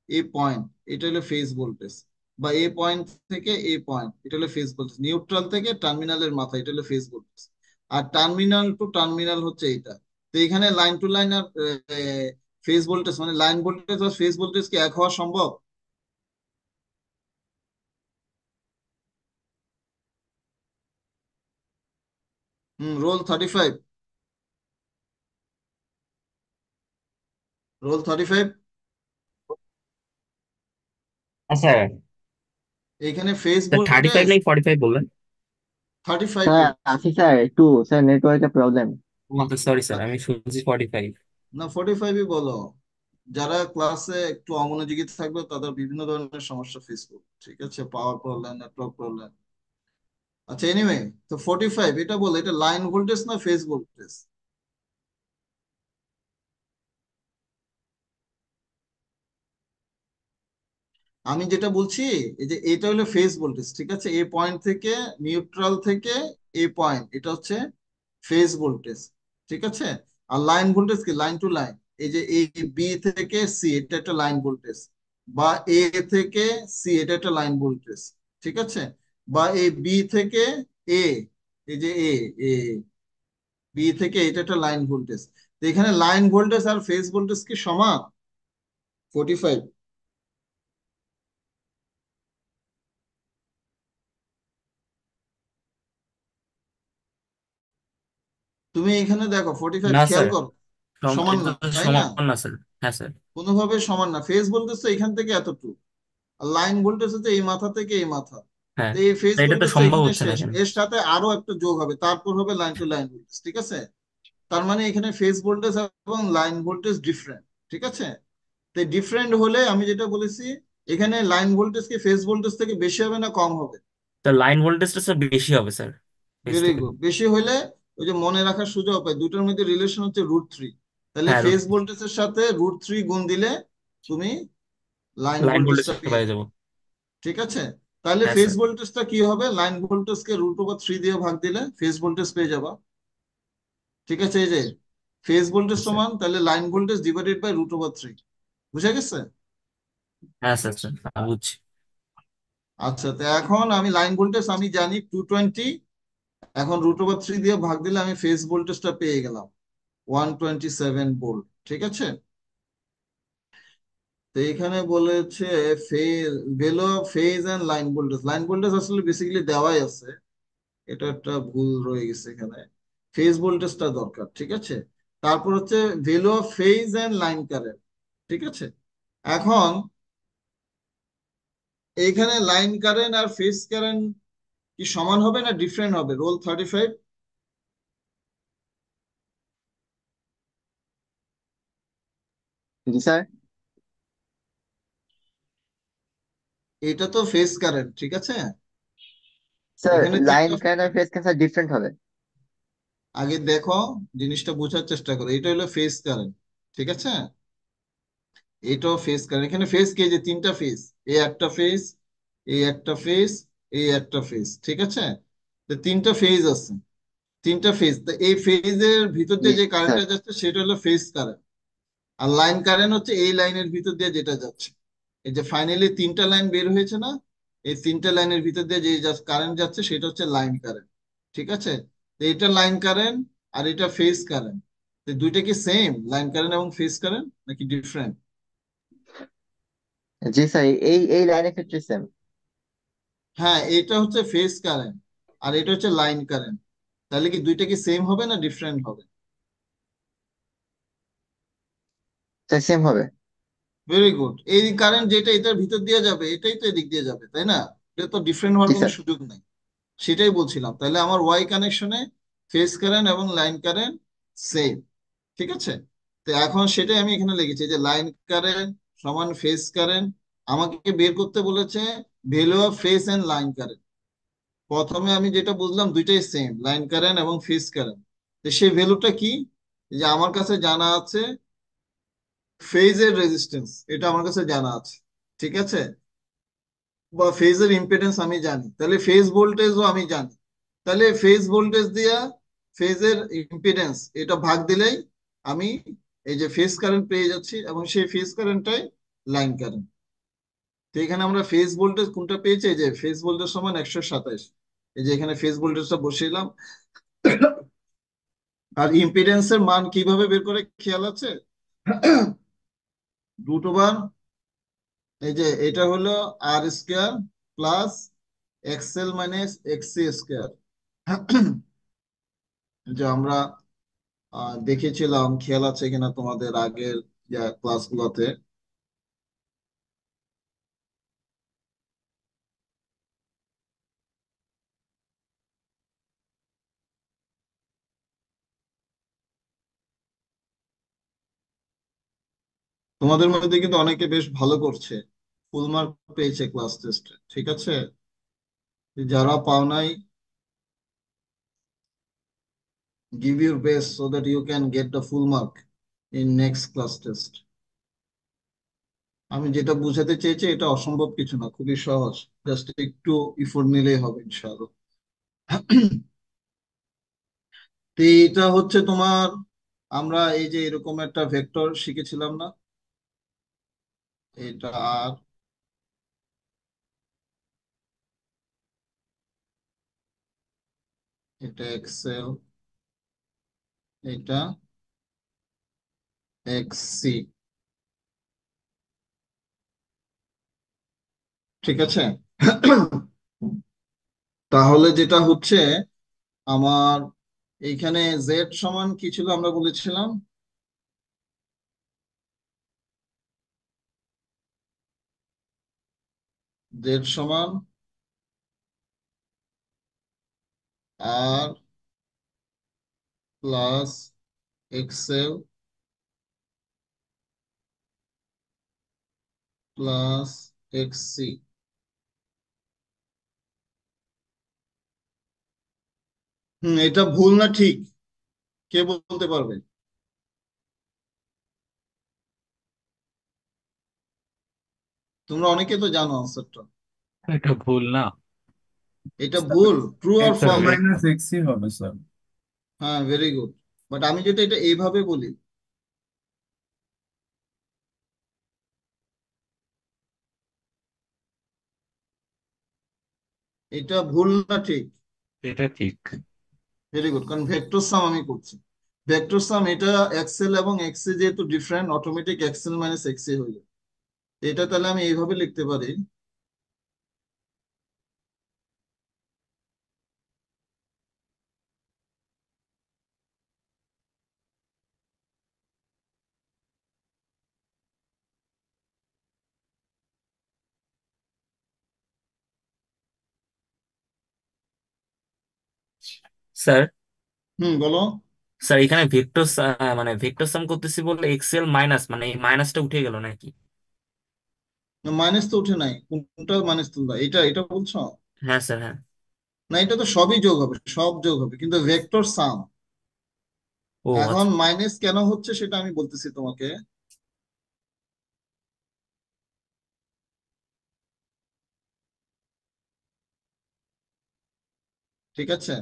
Speaker 1: এ পয়েন্ট, এটা হলো ফেজ ভোল্টেজ। বা এ পয়েন্ট থেকে এ পয়েন্ট, এটা হলো ফেজ ভোল্টেজ। নিউট্রাল থেকে টার্মিনালের মাথা, এটা হলো ফেজ ভোল্টেজ। আর টার্মিনাল টু টার্মিনাল হচ্ছে এটা। তো এখানে লাইন টু লাইন আর ফেজ ভোল্টেজ, মানে লাইন ভোল্টেজ আর ফেজ ভোল্টেজ কি এক হওয়া সম্ভব? Roll 35, roll 35।
Speaker 2: হ্যাঁ স্যার।
Speaker 1: এখানে ফেজ
Speaker 2: স্যার 35
Speaker 1: ভোল্টেজ
Speaker 2: নাকি 45 বললেন?
Speaker 1: 35
Speaker 7: স্যার
Speaker 1: বলছি।
Speaker 7: আশিস স্যার একটু স্যার নেটওয়ার্কের প্রবলেম।
Speaker 2: সরি স্যার, আমি শুনছি 45।
Speaker 1: না 45ই বলো। যারা ক্লাসে একটু অমনোযোগী থাকবে তাদের বিভিন্ন ধরনের সমস্যা ফেস করবে, ঠিক আছে, পাওয়ার প্রবলেম, নেটওয়ার্ক প্রবলেম। আচ্ছা এনিওয়ে, তো 45 এটা বলো, এটা লাইন ভোল্টেজ না ফেজ ভোল্টেজ? আমি যেটা বলছি, এই যে এটা হলো ফেজ ভোল্টেজ, ঠিক আছে। এ পয়েন্ট থেকে, নিউট্রাল থেকে এ পয়েন্ট, এটা হচ্ছে ফেজ ভোল্টেজ, ঠিক আছে। আর লাইন ভোল্টেজ কি, লাইন টু লাইন। এই যে এই বি থেকে সি, এটা একটা লাইন ভোল্টেজ। বা এ থেকে সি, এটা একটা লাইন ভোল্টেজ, ঠিক আছে। বা এই বি থেকে এ, এই যে এ, এ বি থেকে, এটা একটা লাইন ভোল্টেজ। তো এখানে লাইন ভোল্টেজ আর ফেজ ভোল্টেজ কি সমান? 45। তুমি এখানে দেখো 45
Speaker 2: না
Speaker 1: খেয়াল
Speaker 2: স্যার,
Speaker 1: করো, সমান
Speaker 2: এটা
Speaker 1: না,
Speaker 2: তো
Speaker 1: তাই না?
Speaker 2: সমান না স্যার। হ্যাঁ স্যার।
Speaker 1: কোনোভাবে সমান না। ফেজ ভোল্টেজ তো এখান থেকে এতটুকু, আর লাইন ভোল্টেজ হচ্ছে এই মাথা থেকে এই মাথা।
Speaker 2: হ্যাঁ,
Speaker 1: তো এই ফেজ
Speaker 2: তো এটা তো
Speaker 1: ভোল্টেজ তো
Speaker 2: সম্ভব
Speaker 1: এখানে
Speaker 2: হচ্ছে না
Speaker 1: শেষ,
Speaker 2: এখানে।
Speaker 1: এর সাথে আরো একটা যোগ হবে, তারপর হবে লাইন টু লাইন ভোল্টেজ, ঠিক আছে। তার মানে এখানে ফেজ ভোল্টেজ এবং লাইন ভোল্টেজ ডিফারেন্ট, ঠিক আছে। তো ডিফারেন্ট হলে আমি যেটা বলেছি, এখানে লাইন ভোল্টেজ কি ফেজ ভোল্টেজ থেকে বেশি হবে না কম হবে?
Speaker 2: তো লাইন ভোল্টেজটা স্যার বেশি হবে স্যার, ফেজ
Speaker 1: ভেরি
Speaker 2: থেকে।
Speaker 1: গুড। বেশি হলে ওই যে মনে রাখার সুযোগ পায়, দুটোর মধ্যে রিলেশন হচ্ছে √3। তাহলে
Speaker 2: হ্যাঁ,
Speaker 1: ফেজ ভোল্টেজের সাথে √3 গুণ দিলে তুমি লাইন
Speaker 2: লাইন
Speaker 1: ভোল্টেজটা
Speaker 2: ভোল্টেজটা
Speaker 1: পেয়ে
Speaker 2: পেয়ে
Speaker 1: যাবে,
Speaker 2: যাবো।
Speaker 1: ঠিক আছে। তাহলে
Speaker 2: হ্যাঁ
Speaker 1: ফেজ
Speaker 2: স্যার।
Speaker 1: ভোল্টেজটা কি হবে, লাইন ভোল্টেজকে √3 দিয়ে ভাগ দিলে ফেজ ভোল্টেজ পেয়ে যাবা, ঠিক আছে। এই যে ফেজ ভোল্টেজ
Speaker 2: স্যার।
Speaker 1: সমান তাহলে লাইন ভোল্টেজ ডিভাইডেড বাই √3, বুঝা গেছে?
Speaker 2: হ্যাঁ স্যার, স্যার আমি বুঝছি।
Speaker 1: আচ্ছা, তো এখন আমি লাইন ভোল্টেজ আমি জানি 220, এখন √3 দিয়ে ভাগ দিলে আমি ফেজ ভোল্টেজটা পেয়ে গেলাম 127 ভোল্ট, ঠিক আছে। তো এখানে বলেছে phase, value of phase and line voltage. Line voltage আসলে বেসিক্যালি দেওয়াই আছে, এটা একটা ভুল রয়ে গেছে এখানে। ফেজ ভোল্টেজটা দরকার, ঠিক আছে। তারপর হচ্ছে value of phase and line current, ঠিক আছে। এখন এইখানে লাইন কারেন্ট আর ফেজ কারেন্ট কি সমান হবে না ডিফারেন্ট হবে? রোল 35,
Speaker 7: জি স্যার।
Speaker 1: এটা তো ফেজ কারেন্ট, ঠিক আছে।
Speaker 7: স্যার
Speaker 1: এখানে
Speaker 7: লাইন
Speaker 1: তিনটা,
Speaker 7: কারেন্ট আর ফেজ কারেন্ট ডিফারেন্ট হবে।
Speaker 1: আগে দেখো জিনিসটা বোঝার চেষ্টা করো, এটা হলো ফেজ কারেন্ট, ঠিক আছে। এটাও ফেজ কারেন্ট। এখানে ফেজ কে, যে তিনটা ফেজ, এই একটা ফেজ, এই একটা ফেজ, এই একটা ফেজ, ঠিক আছে। তো তিনটা ফেজ আছে, তিনটা ফেজ। তো এই ফেজের ভিতর
Speaker 7: জি
Speaker 1: দিয়ে যে
Speaker 7: স্যার।
Speaker 1: কারেন্টটা যাচ্ছে সেটা হলো ফেজ কারেন্ট। আর লাইন কারেন্ট হচ্ছে এই লাইনের ভিতর দিয়ে যেটা যাচ্ছে। এই যে ফাইনালি তিনটা লাইন বের হয়েছে না, এই তিনটা লাইনের ভিতর দিয়ে যে কারেন্ট যাচ্ছে সেটা হচ্ছে লাইন কারেন্ট, ঠিক আছে। তো এটা লাইন কারেন্ট আর এটা ফেজ কারেন্ট। তো দুইটা কি সেম, লাইন কারেন্ট এবং ফেজ কারেন্ট, নাকি ডিফারেন্ট?
Speaker 7: জি স্যার, এই লাইনের ক্ষেত্রে সেম।
Speaker 1: হ্যাঁ, এটা হচ্ছে ফেজ কারেন্ট আর এটা হচ্ছে লাইন কারেন্ট। তাহলে কি দুইটা কি সেম হবে না ডিফারেন্ট হবে?
Speaker 7: স্যার সেম হবে।
Speaker 1: Very good. এই কারেন্ট যেটা এটার ভিতর দিয়ে যাবে এটাই তো এদিক দিয়ে যাবে, তাই না? এটা তো ডিফারেন্ট হওয়ার
Speaker 7: জি
Speaker 1: কোনো
Speaker 7: স্যার।
Speaker 1: সুযোগ নেই। সেটাই বলছিলাম, তাহলে আমার ওয়াই কানেকশনে ফেজ কারেন্ট এবং লাইন কারেন্ট সেম। ঠিক আছে, তো এখন সেটাই আমি এখানে লিখেছি যে লাইন কারেন্ট সমান ফেজ কারেন্ট। আমাকে বের করতে বলেছে value of phase and line current. প্রথমে আমি যেটা বুঝলাম দুইটাই সেম, লাইন কারেন্ট এবং ফেজ কারেন্ট। তো সেই ভ্যালুটা কি? যে আমার কাছে জানা আছে ফেজের রেজিস্ট্যান্স, এটা আমার কাছে জানা আছে। ঠিক আছে, বা ফেজের ইম্পিডেন্স আমি জানি, তাহলে ফেজ ভোল্টেজও আমি জানি। তাহলে ফেজ ভোল্টেজ দিয়া ফেজের ইম্পিডেন্স এটা ভাগ দিলেই আমি এই যে ফেজ কারেন্ট পেয়ে যাচ্ছি, এবং সেই ফেজ কারেন্টটাই লাইন কারেন্ট। তো এখানে আমরা ফেজ ভোল্টেজ কোনটা পেয়েছি, এই যে ফেজ ভোল্টেজ সমান 127। এই যে এখানে ফেজ ভোল্টেজটা বসিলাম। আর ইম্পিডেন্সের মান কিভাবে বের করে খেয়াল আছে? রুট ওভার, এই যে এটা হলো R square plus XL minus XC square. যে আমরা দেখেছিলাম, খেয়াল আছে কিনা তোমাদের আগের ক্লাসগুলোতে। তোমাদের মধ্যে কিন্তু অনেকে বেশ ভালো করছে, ফুল মার্ক পেয়েছে ক্লাস টেস্টে। ঠিক আছে, যারা পাও নাই, give your best so that you can get the full mark in next class test. আমি যেটা বুঝাতে চেয়েছি এটা অসম্ভব কিছু না, খুবই সহজ। জাস্ট একটু ইফোর্ট নিলেই হবে ইনশাআল্লাহ। তো এটা হচ্ছে তোমার, আমরা এই যে এরকম একটা ভেক্টর শিখেছিলাম না, এটা আর এটা এক্সেল, এটা এক্সি। ঠিক আছে, তাহলে যেটা হচ্ছে আমার এইখানে জেড সমান কি ছিল আমরা বলেছিলাম? জেড সমান আর প্লাস এক্সেল প্লাস এক্সি। এটা ভুল না ঠিক? কে বলতে পারবে? তোমরা অনেকে তো জানো আনসারটা।
Speaker 8: এটা ভুল না।
Speaker 1: এটা ভুল, ট্রু আর
Speaker 8: এক্স
Speaker 1: ফলস?
Speaker 8: মাইনাস এক্সই হবে স্যার।
Speaker 1: হ্যাঁ, ভেরি গুড। বাট আমি যেটা এটা এইভাবে বলি, এটা ভুল না ঠিক?
Speaker 8: এটা ঠিক।
Speaker 1: ভেরি গুড, কারণ ভেক্টর সাম আমি করছি। ভেক্টর সাম এটা এক্সেল এবং এক্সি যেহেতু ডিফারেন্ট, অটোমেটিক এক্সেল মাইনাস এক্সি হয়ে যাবে। এটা তাহলে আমি এইভাবে লিখতে পারি,
Speaker 2: স্যার,
Speaker 1: বলো।
Speaker 2: স্যার এখানে ভেক্টর মানে ভেক্টর সাম করতেছি বললে এক্সেল মাইনাস মানে এই মাইনাসটা উঠে গেল নাকি?
Speaker 1: মাইনাস তো উঠে নাই, কোনটা মাইনাস তুলবা, এটা এটা বলছো?
Speaker 2: হ্যাঁ স্যার, হ্যাঁ।
Speaker 1: না, এটা তো সবই যোগ হবে, সব যোগ হবে, কিন্তু ভেক্টর সাম।
Speaker 2: ও
Speaker 1: এখন
Speaker 2: আচ্ছা।
Speaker 1: মাইনাস কেন হচ্ছে সেটা আমি বলতেছি তোমাকে। ঠিক আছে,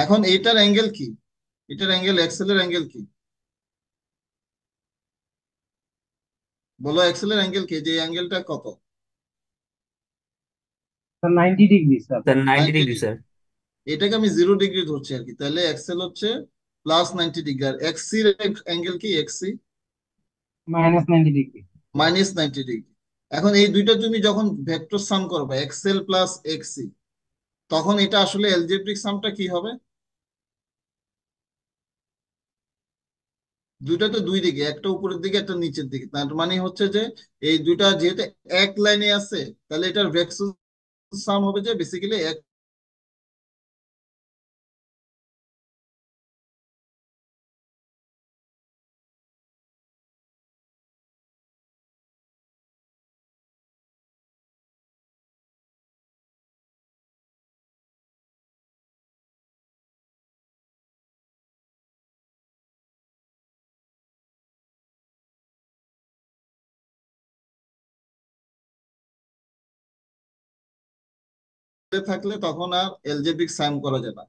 Speaker 1: এখন এটার অ্যাঙ্গেল কি? এটার অ্যাঙ্গেল, এক্সেল এর অ্যাঙ্গেল কি? বলো, এক্সেল এর অ্যাঙ্গেল কি, যে অ্যাঙ্গেলটা কত?
Speaker 8: 90 degree sir.
Speaker 2: Sir 90
Speaker 1: 90
Speaker 2: degree
Speaker 1: degree.
Speaker 2: Sir.
Speaker 1: এটাকে আমি 0 ডিগ্রি ধরছি আর কি, তাহলে এক্সেল হচ্ছে প্লাস 90 ডিগ্রি, আর এক্সি অ্যাঙ্গেল কি? এক্সি
Speaker 6: -90 ডিগ্রি।
Speaker 1: -90 ডিগ্রি। এখন এই দুইটা তুমি যখন ভেক্টর সাম করবে এক্সএল প্লাস এক্সি, তখন এটা আসলে এলজেব্রিক সামটা কি হবে? দুইটা তো দুই দিকে, একটা উপরের দিকে একটা নিচের দিকে, তার মানে হচ্ছে যে এই দুইটা যেহেতু এক লাইনে আছে, তাহলে এটার ভেক্টর সাম হবে যে বেসিক্যালি এক। থাকলে তখন আর এলজেব্রিক সাম করা যায় না।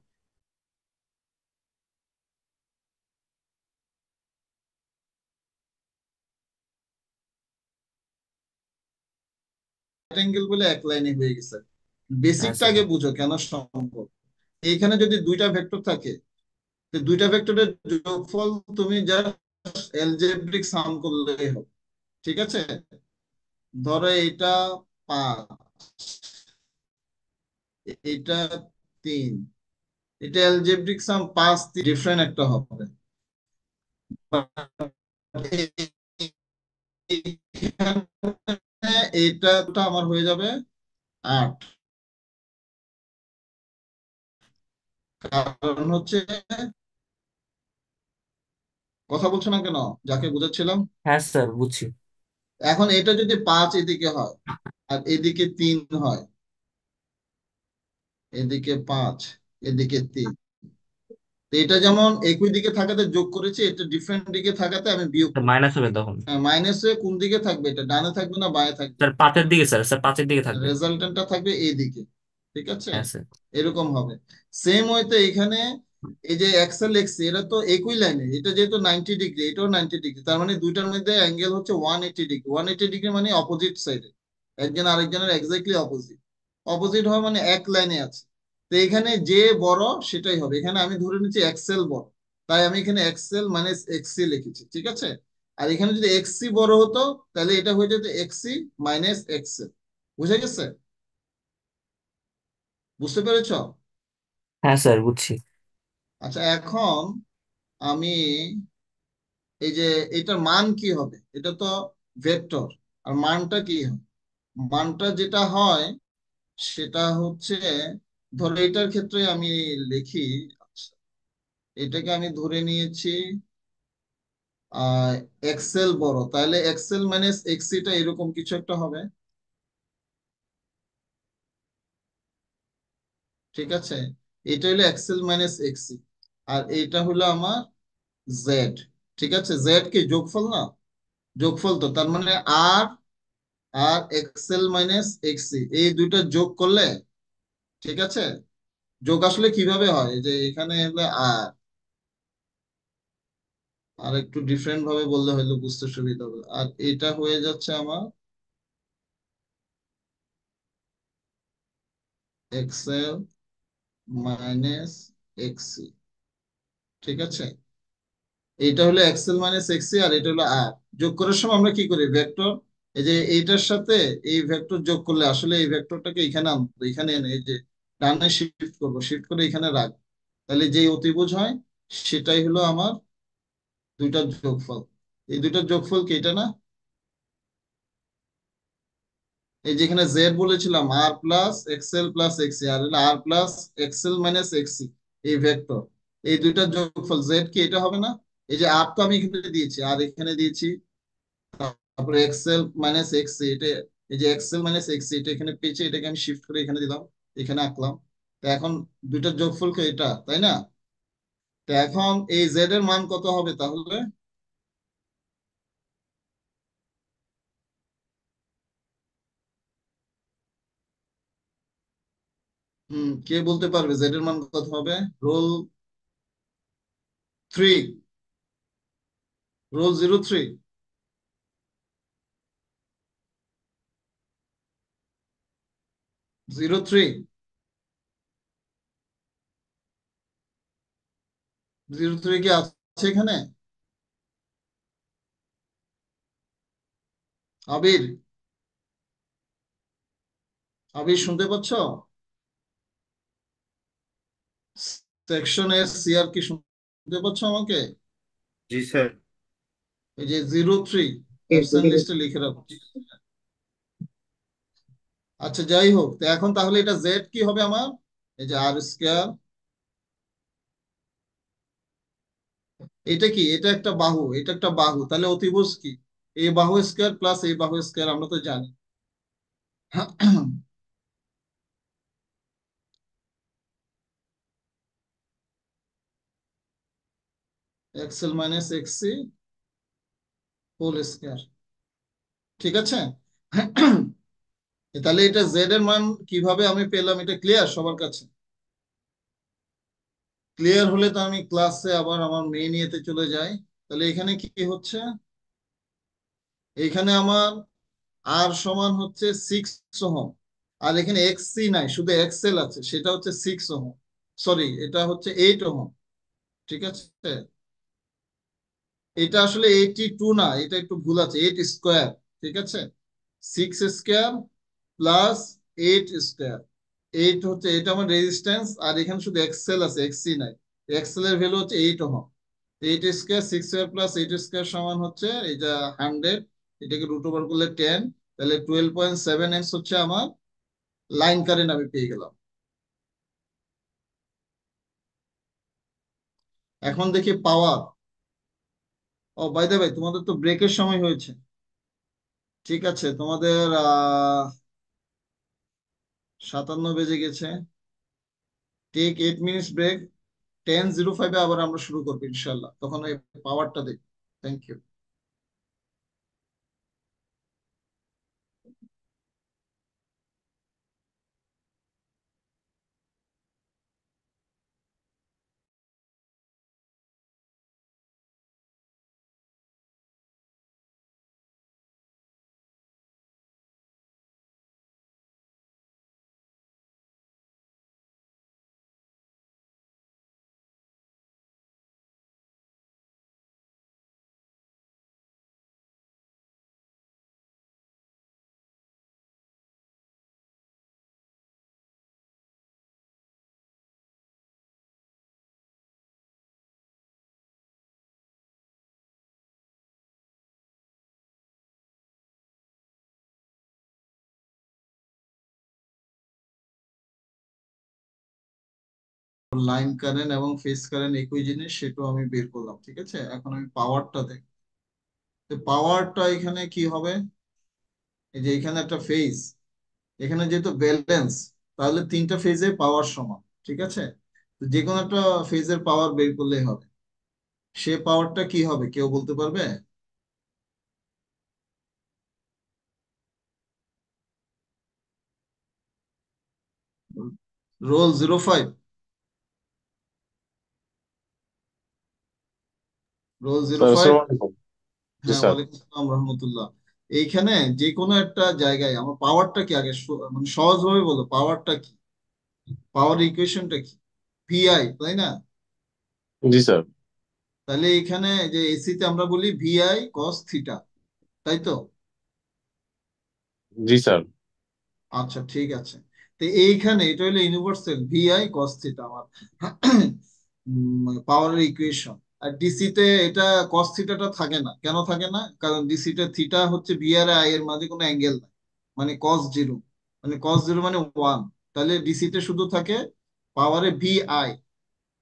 Speaker 1: অ্যাঙ্গেল বলে এক লাইনে হয়ে গেছে।
Speaker 5: হ্যাঁ
Speaker 1: বেসিকটা
Speaker 5: স্যার।
Speaker 1: আগে বুঝো কেন সম্ভব। এইখানে যদি দুইটা ভেক্টর থাকে, তো দুইটা ভেক্টরের যোগফল তুমি জাস্ট এলজেব্রিক সাম করলেই হবে। ঠিক আছে, ধরো এটা 5, এটা 3, এটা এলজেব্রিক সাম 5 ডিফারেন্ট একটা হবে। এটা আমার হয়ে যাবে 8, কারণ হচ্ছে, কথা বলছো না কেন যাকে বুঝাচ্ছিলাম?
Speaker 5: হ্যাঁ স্যার বুঝছি।
Speaker 1: এখন এটা যদি 5 এদিকে হয় আর এদিকে 3 হয়, এদিকে 5 এদিকে 3, তো এটা যেমন একই দিকে থাকাতে যোগ করেছি, এটা ডিফারেন্ট দিকে থাকাতে আমি বিয়োগ করব।
Speaker 5: মাইনাস হবে তখন।
Speaker 1: মাইনাস হয়ে কোন দিকে থাকবে? এটা ডানে থাকবে না বাঁয়ে থাকবে?
Speaker 5: স্যার 5-এর দিকে, স্যার স্যার 5-এর দিকে থাকবে।
Speaker 1: রেজাল্টেন্টটা থাকবে এই দিকে। ঠিক আছে,
Speaker 5: হ্যাঁ স্যার।
Speaker 1: এরকম হবে। সেম ওয়েতে এখানে এই যে এক্সএল এক্স এরা তো একই লাইনে, এটা যেহেতু 90 ডিগ্রি, এটাও 90 ডিগ্রি, তার মানে দুইটার মধ্যে অ্যাঙ্গেল হচ্ছে 180 ডিগ্রি। 180 ডিগ্রি মানে অপোজিট সাইডে, একজন আরেকজনের এক্স্যাক্টলি অপোজিট। অপোজিট হয় মানে এক লাইনে আছে। তো এখানে যে বড় সেটাই হবে। এখানে আমি ধরে নিচ্ছি এক্সএল বড়, তাই আমি এখানে এক্সএল মাইনাস এক্সি লিখেছি। ঠিক আছে, আর এখানে যদি এক্সি বড় হতো তাহলে এটা হয়ে যেত এক্সি মাইনাস এক্সএল। বুঝে গেছে? বুঝতে পেরেছ?
Speaker 5: হ্যাঁ স্যার বুঝছি।
Speaker 1: আচ্ছা, এখন আমি এই যে এটার মান কি হবে? এটা তো ভেক্টর, আর মানটা কি হয়? মানটা যেটা হয় সেটা হচ্ছে, ধরো এটার ক্ষেত্রে আমি লিখি, আচ্ছা, এটাকে আমি ধরে নিয়েছি এক্সেল বড়, তাহলে এক্সেল মাইনাস এক্সিটা এরকম কিছু একটা হবে। ঠিক আছে, এটা হলো এক্সেল মাইনাস এক্সি, আর এটা হলো আমার জেড। ঠিক আছে, জেড কি যোগফল না? যোগফল, তো তার মানে আর আর এক্সএল মাইনাস এক্সি এই দুইটা যোগ করলে, ঠিক আছে, যোগ আসলে কিভাবে হয়? এই যে এখানে হলো আর, আর একটু ডিফারেন্ট ভাবে বললে হয়তো বুঝতে সুবিধা হবে। আর এটা হয়ে যাচ্ছে আমার এক্সএল মাইনাস এক্সি। ঠিক আছে, এইটা হলো এক্সএল মাইনাস এক্সি, আর এটা হলো আর। যোগ করার সময় আমরা কি করি? ভেক্টর, এই যে এইটার সাথে এই ভেক্টর যোগ করলে আসলে এই ভেক্টরটাকে এখানে আনবো, এখানে এনে এই যে ডানে শিফট করবো, শিফট করে এখানে রাখবো, তাহলে যে অতিভুজ হয় সেটাই হলো আমার দুইটার যোগফল। এই দুইটার যোগফল কি এটা না? এই যেখানে জেড বলেছিলাম আর প্লাস এক্সএল প্লাস এক্সি, আর হলো আর প্লাস এক্সএল মাইনাস এক্সি, এই ভেক্টর, এই দুইটার যোগফল জেড কি এটা হবে না? এই যে আর তো আমি এখানে দিয়েছি, আর এখানে দিয়েছি, তারপরে এক্সএল মাইনাস এক্সি, এটা এই যে এক্সএল মাইনাস এক্সি এটা এখানে পেয়েছি, এটাকে আমি শিফট করে এখানে দিলাম, এখানে আঁকলাম। তো এখন দুইটার যোগফল কি এটা, তাই না? তো এখন এই জেড এর মান কত হবে তাহলে? কে বলতে পারবে জেড এর মান কত হবে? Role 3, role 03, 03। 0.3 কি আছে এখানে? আবির, আবির শুনতে পাচ্ছ? সেকশন এর সিআর কি শুনতে পাচ্ছ আমাকে?
Speaker 3: জি স্যার।
Speaker 1: এই যে 0.3 অ্যাবসেন্ট লিস্টে লিখে রাখো, ঠিক আছে? আচ্ছা যাই হোক, তো এখন তাহলে এটা জেড কি হবে আমার? এই যে আর স্কয়ার, এটা কি? এটা একটা বাহু, এটা একটা বাহু, তাহলে অতিভুজ কি? এই বাহু স্কয়ার প্লাস এই বাহু স্কয়ার, আমরা তো জানি। XL minus XC whole square, ঠিক আছে? তাহলে এটা জেড এর মান কিভাবে আমি পেলাম, এটা ক্লিয়ার সবার কাছে? ক্লিয়ার হলে তো আমি ক্লাসে আবার আমার মেইন ইয়েতে চলে যাই। তাহলে এখানে কি হচ্ছে? এখানে আমার আর সমান হচ্ছে 6 ওহম, আর এখানে এক্সসি নাই, শুধু এক্সএল আছে, সেটা হচ্ছে 6 ওহম। সরি, এটা হচ্ছে 8 ওহম, ঠিক আছে? এটা আসলে 82 না, এটা একটু ভুল আছে, 8 স্কোয়ার, ঠিক আছে? 6 স্কোয়ার প্লাস 8 স্কোয়ার, 8 হচ্ছে, এটা আমার রেজিস্ট্যান্স, আর এখানে শুধু এক্সেল আছে, এক্সি নাই। এক্সেল এর ভ্যালু হচ্ছে 8 ohm. 8 square, 6 square plus 8 square সমান হচ্ছে এটা 100, এটাকে রুট ওভার করলে 10, তাহলে 12.7 amps হচ্ছে আমার লাইন কারেন্ট আমি পেয়ে গেলাম। এখন দেখি পাওয়ার। ও বাই দ্য ভাই, তোমাদের তো ব্রেকের সময় হয়েছে, ঠিক আছে? তোমাদের 57 বেজে গেছে। টেক 8 মিনিটস ব্রেক, 10:05 আবার আমরা শুরু করবো ইনশাল্লাহ, তখন ওই পাওয়ারটা দেখবো। Thank you. লাইন কারেন্ট এবং ফেজ কারেন্ট একই জিনিস, সেটাও আমি বের করলাম, ঠিক আছে? এখন আমি পাওয়ারটা দেখ, তো পাওয়ারটা এখানে কি হবে? এই যে এখানে একটা ফেজ, এখানে যেহেতু ব্যালেন্স, তাহলে 3টা ফেজে পাওয়ার সমান, ঠিক আছে? তো যে কোনো একটা ফেজের পাওয়ার বের করলেই হবে। সে পাওয়ারটা কি হবে, কেউ বলতে পারবে? Roll 05, roll zero
Speaker 9: sir
Speaker 1: five
Speaker 9: আসসালামু আলাইকুম। জি
Speaker 1: হ্যাঁ,
Speaker 9: স্যার।
Speaker 1: ওয়ালাইকুম আসসালাম রহমতুল্লাহ। এইখানে যে কোনো একটা জায়গায় আমার পাওয়ারটা কি আগে মানে সহজভাবে বলো, পাওয়ারটা কি? পাওয়ার ইকুয়েশনটা কি? ভিআই, তাই না?
Speaker 9: জি স্যার।
Speaker 1: তাহলে এখানে যে এসি তে আমরা বলি ভিআই কস থিটা, তাই তো?
Speaker 9: জি স্যার।
Speaker 1: আচ্ছা ঠিক আছে। তো এইখানে এটা হলো ইউনিভার্সাল ভিআই কস থিটা আমার পাওয়ারের ইকুয়েশন। আর ডিসি তে এটা কস থিটাটা থাকে না, কেন থাকে না? কারণ ডিসি তে থিটা হচ্ছে ভি আর আই এর মাঝে কোনো অ্যাঙ্গেল নাই, মানে কস জিরো, মানে কস জিরো মানে 1। তাহলে ডিসি তে শুধু থাকে পাওয়ারে ভি আই,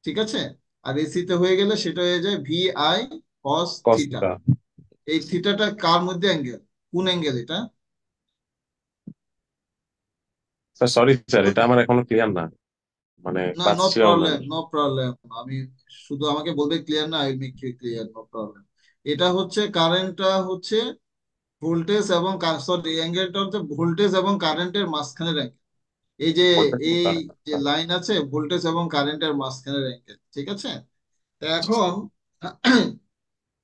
Speaker 1: ঠিক আছে? আর এসি তে হয়ে গেলে সেটা হয়ে যায় V I cos theta.
Speaker 9: Costa.
Speaker 1: এই থিটাটা কার মধ্যে অ্যাঙ্গেল, কোন অ্যাঙ্গেল এটা?
Speaker 9: স্যার সরি স্যার, এটা আমার এখনো ক্লিয়ার না, মানে
Speaker 1: না,
Speaker 9: ক্লাস
Speaker 1: নো
Speaker 9: শিওর না
Speaker 1: প্রবলেম,
Speaker 9: আমি।
Speaker 1: No problem. আমি শুধু আমাকে বলবে ক্লিয়ার না, I make you clear, no problem. এটা হচ্ছে কারেন্টটা হচ্ছে ভোল্টেজ এবং, সরি, অ্যাঙ্গেলটা হচ্ছে ভোল্টেজ এবং কারেন্টের মাঝখানের অ্যাঙ্গেল। এই যে
Speaker 9: ভোল্টেজ এবং
Speaker 1: এই
Speaker 9: কারেন্ট,
Speaker 1: যে
Speaker 9: আচ্ছা।
Speaker 1: লাইন আছে ভোল্টেজ এবং কারেন্টের মাঝখানের অ্যাঙ্গেল, ঠিক আছে? তো এখন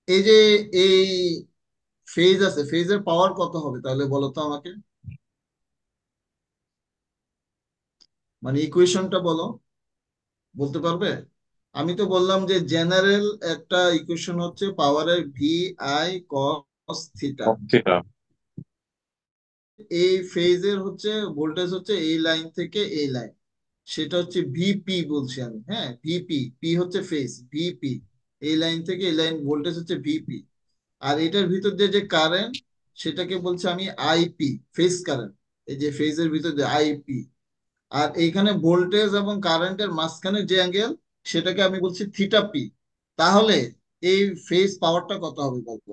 Speaker 1: এই যে এই ফেজ আছে, ফেজের পাওয়ার কত হবে তাহলে বলো তো আমাকে, মানে ইকুয়েশনটা বলো, বলতে পারবে? আমি তো বললাম যে জেনারেল একটা ইকুয়েশন হচ্ছে পাওয়ারের V I cos theta.
Speaker 9: Theta.
Speaker 1: এই ফেজের হচ্ছে ভোল্টেজ হচ্ছে এই লাইন থেকে এই লাইন, সেটা হচ্ছে ভিপি বলছি আমি। হ্যাঁ, ভিপি, পি হচ্ছে ফেজ, ভিপি এই লাইন থেকে এই লাইন ভোল্টেজ হচ্ছে ভিপি। আর এটার ভিতর দিয়ে যে কারেন্ট, সেটাকে বলছি আমি আইপি, ফেজ কারেন্ট। এই যে ফেজের ভিতর দিয়ে আইপি। আর এইখানে ভোল্টেজ এবং কারেন্টের মাঝখানে যে অ্যাঙ্গেল, সেটাকে আমি বলছি থিটা পি। তাহলে এই ফেজ পাওয়ারটা কত হবে বলবো?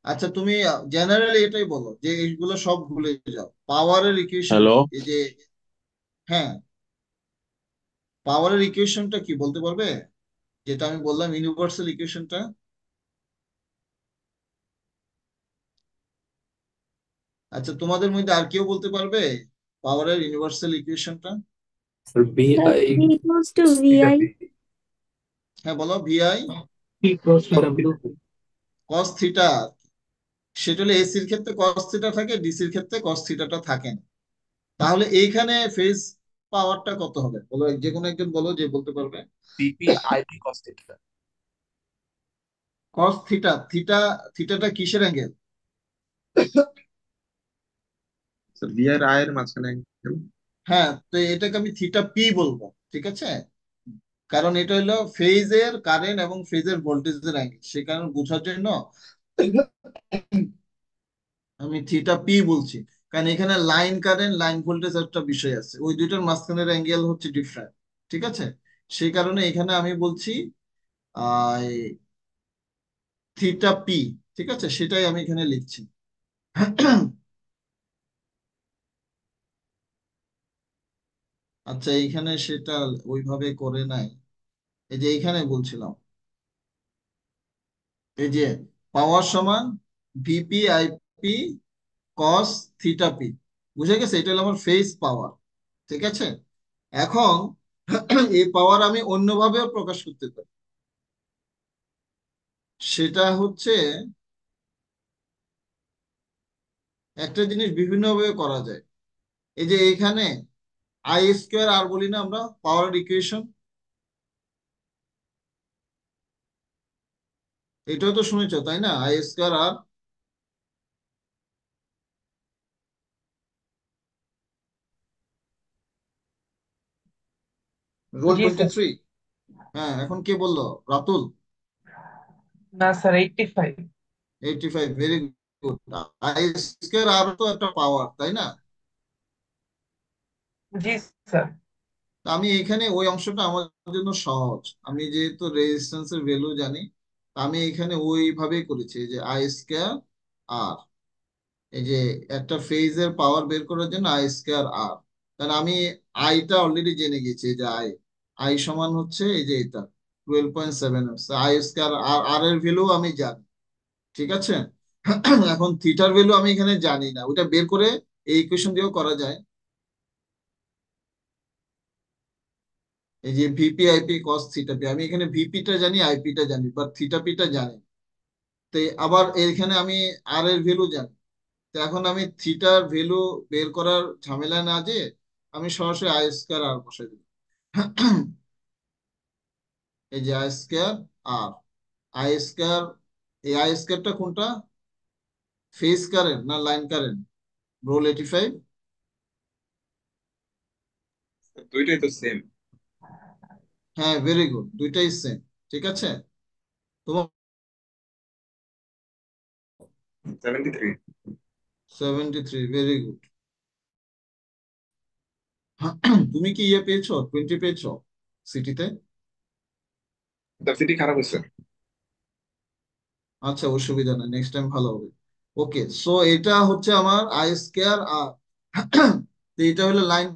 Speaker 1: আচ্ছা, তুমি জেনারেলি এটাই বলো যে এইগুলো সব ভুলে যাও, পাওয়ারের ইকুয়েশন
Speaker 9: হ্যালো।
Speaker 1: কি এই যে। হ্যাঁ, পাওয়ারের ইকুয়েশনটা কি বলতে পারবে? যেটা আমি বললাম ইউনিভার্সাল ইকুয়েশনটা। আচ্ছা, তোমাদের মধ্যে আর কেউ বলতে পারবে পাওয়ারের ইউনিভার্সাল ইকুয়েশনটা?
Speaker 8: Sir VI
Speaker 10: V equals to
Speaker 8: theta
Speaker 10: VI.
Speaker 8: P.
Speaker 1: হ্যাঁ, বলো। VI
Speaker 8: theta.
Speaker 1: Cos theta. সেটা হলে এসির ক্ষেত্রে কস থিটা থাকে, ডিসির ক্ষেত্রে কস থিটাটা থাকে না। তাহলে এইখানে ফেজ পাওয়ারটা কত হবে বলো, যে কোনো একজন বলো যে বলতে পারবে।
Speaker 8: VP IP cos থিটা।
Speaker 1: কস থিটা, থিটাটা কিসের অ্যাঙ্গেল?
Speaker 3: স্যার ভি আর আই এর মাঝখানে angle।
Speaker 1: হ্যাঁ, তো এটাকে আমি থিটা পি বলবো, ঠিক আছে? কারণ এটা হলো ফেজের কারেন্ট এবং ফেজের ভোল্টেজের অ্যাঙ্গেল, সে কারণে বোঝার জন্য আমি থিটা পি বলছি। কারণ এখানে লাইন কারেন্ট, লাইন ভোল্টেজ একটা বিষয় আছে, ওই দুইটার মাঝখানের অ্যাঙ্গেল হচ্ছে ডিফারেন্ট। ঠিক আছে, সেই কারণে এখানে আমি বলছি আহ থিটা পি। ঠিক আছে, সেটাই আমি এখানে লিখছি। আচ্ছা, এইখানে সেটা ওইভাবে করে নাই। এই যে এইখানে বলছিলাম, এই যে পাওয়ার সমান VP IP cos theta P. বুঝে গেছে? এটা হলো আমার ফেজ পাওয়ার। ঠিক আছে, এখন এই পাওয়ার আমি অন্যভাবেও প্রকাশ করতে পারি। সেটা হচ্ছে একটা জিনিস বিভিন্নভাবে করা যায়। এই যে এখানে আই স্কোয়ার আর বলি না আমরা পাওয়ার ইকুয়েশন, এটাও তো শুনেছো তাই না? আই স্কোয়ার আর রোল
Speaker 6: জি স্যার।
Speaker 1: 23। হ্যাঁ, এখন কে বললো? রাতুল।
Speaker 6: না sir, 85।
Speaker 1: 85, very good. I square R তো একটা পাওয়ার, তাই না?
Speaker 6: জি স্যার।
Speaker 1: আমি এখানে ওই অংশটা আমার জন্য সহজ, আমি যেহেতু রেজিস্ট্যান্সের ভ্যালু জানি, আমি এখানে ওইভাবেই করেছি যে আই স্কোয়ার আর, এই যে একটা ফেজের পাওয়ার বের করার জন্য আই স্কোয়ার আর। কারণ আমি আইটা অলরেডি জেনে গেছি, এই যে আই, আই সমান হচ্ছে এই যে এটা 12.7। আই স্কোয়ার আর, আর এর ভ্যালু আমি জানি। ঠিক আছে, এখন থিটার ভ্যালু আমি এখানে জানি না, ওটা বের করে এই ইকুয়েশন দিয়েও করা যায়। এই যে VP IP cos theta P, আমি এখানে ভিপিটা জানি, আইপিটা জানি, বাট থিটা পিটা জানি না। তো আবার এখানে আমি আর এর ভ্যালু জানি। তো এখন আমি থিটার ভ্যালু বের করার ঝামেলা না যে, আমি সরাসরি আই স্কয়ার আর বসাই দিই। এই যে I square R, I square, এই আই স্কয়ারটা কোনটা, ফেজ কারেন্ট না লাইন কারেন্ট? রোল 85।
Speaker 3: দুইটাই তো সেম।
Speaker 1: হ্যাঁ, ভেরি গুড, দুইটাই সেম। ঠিক আছে, তোমার
Speaker 3: 73।
Speaker 1: 73, ভেরি গুড। তুমি কি ইয়ে পেয়েছো, 20 পেয়েছো সিটিতে?
Speaker 3: তার সিটি খারাপ হয়েছে।
Speaker 1: আচ্ছা, অসুবিধা নেই, নেক্সট টাইম ভালো হবে। ওকে, সো এটা হচ্ছে আমার আই স্কয়ার আর। তো এটা হলো লাইন।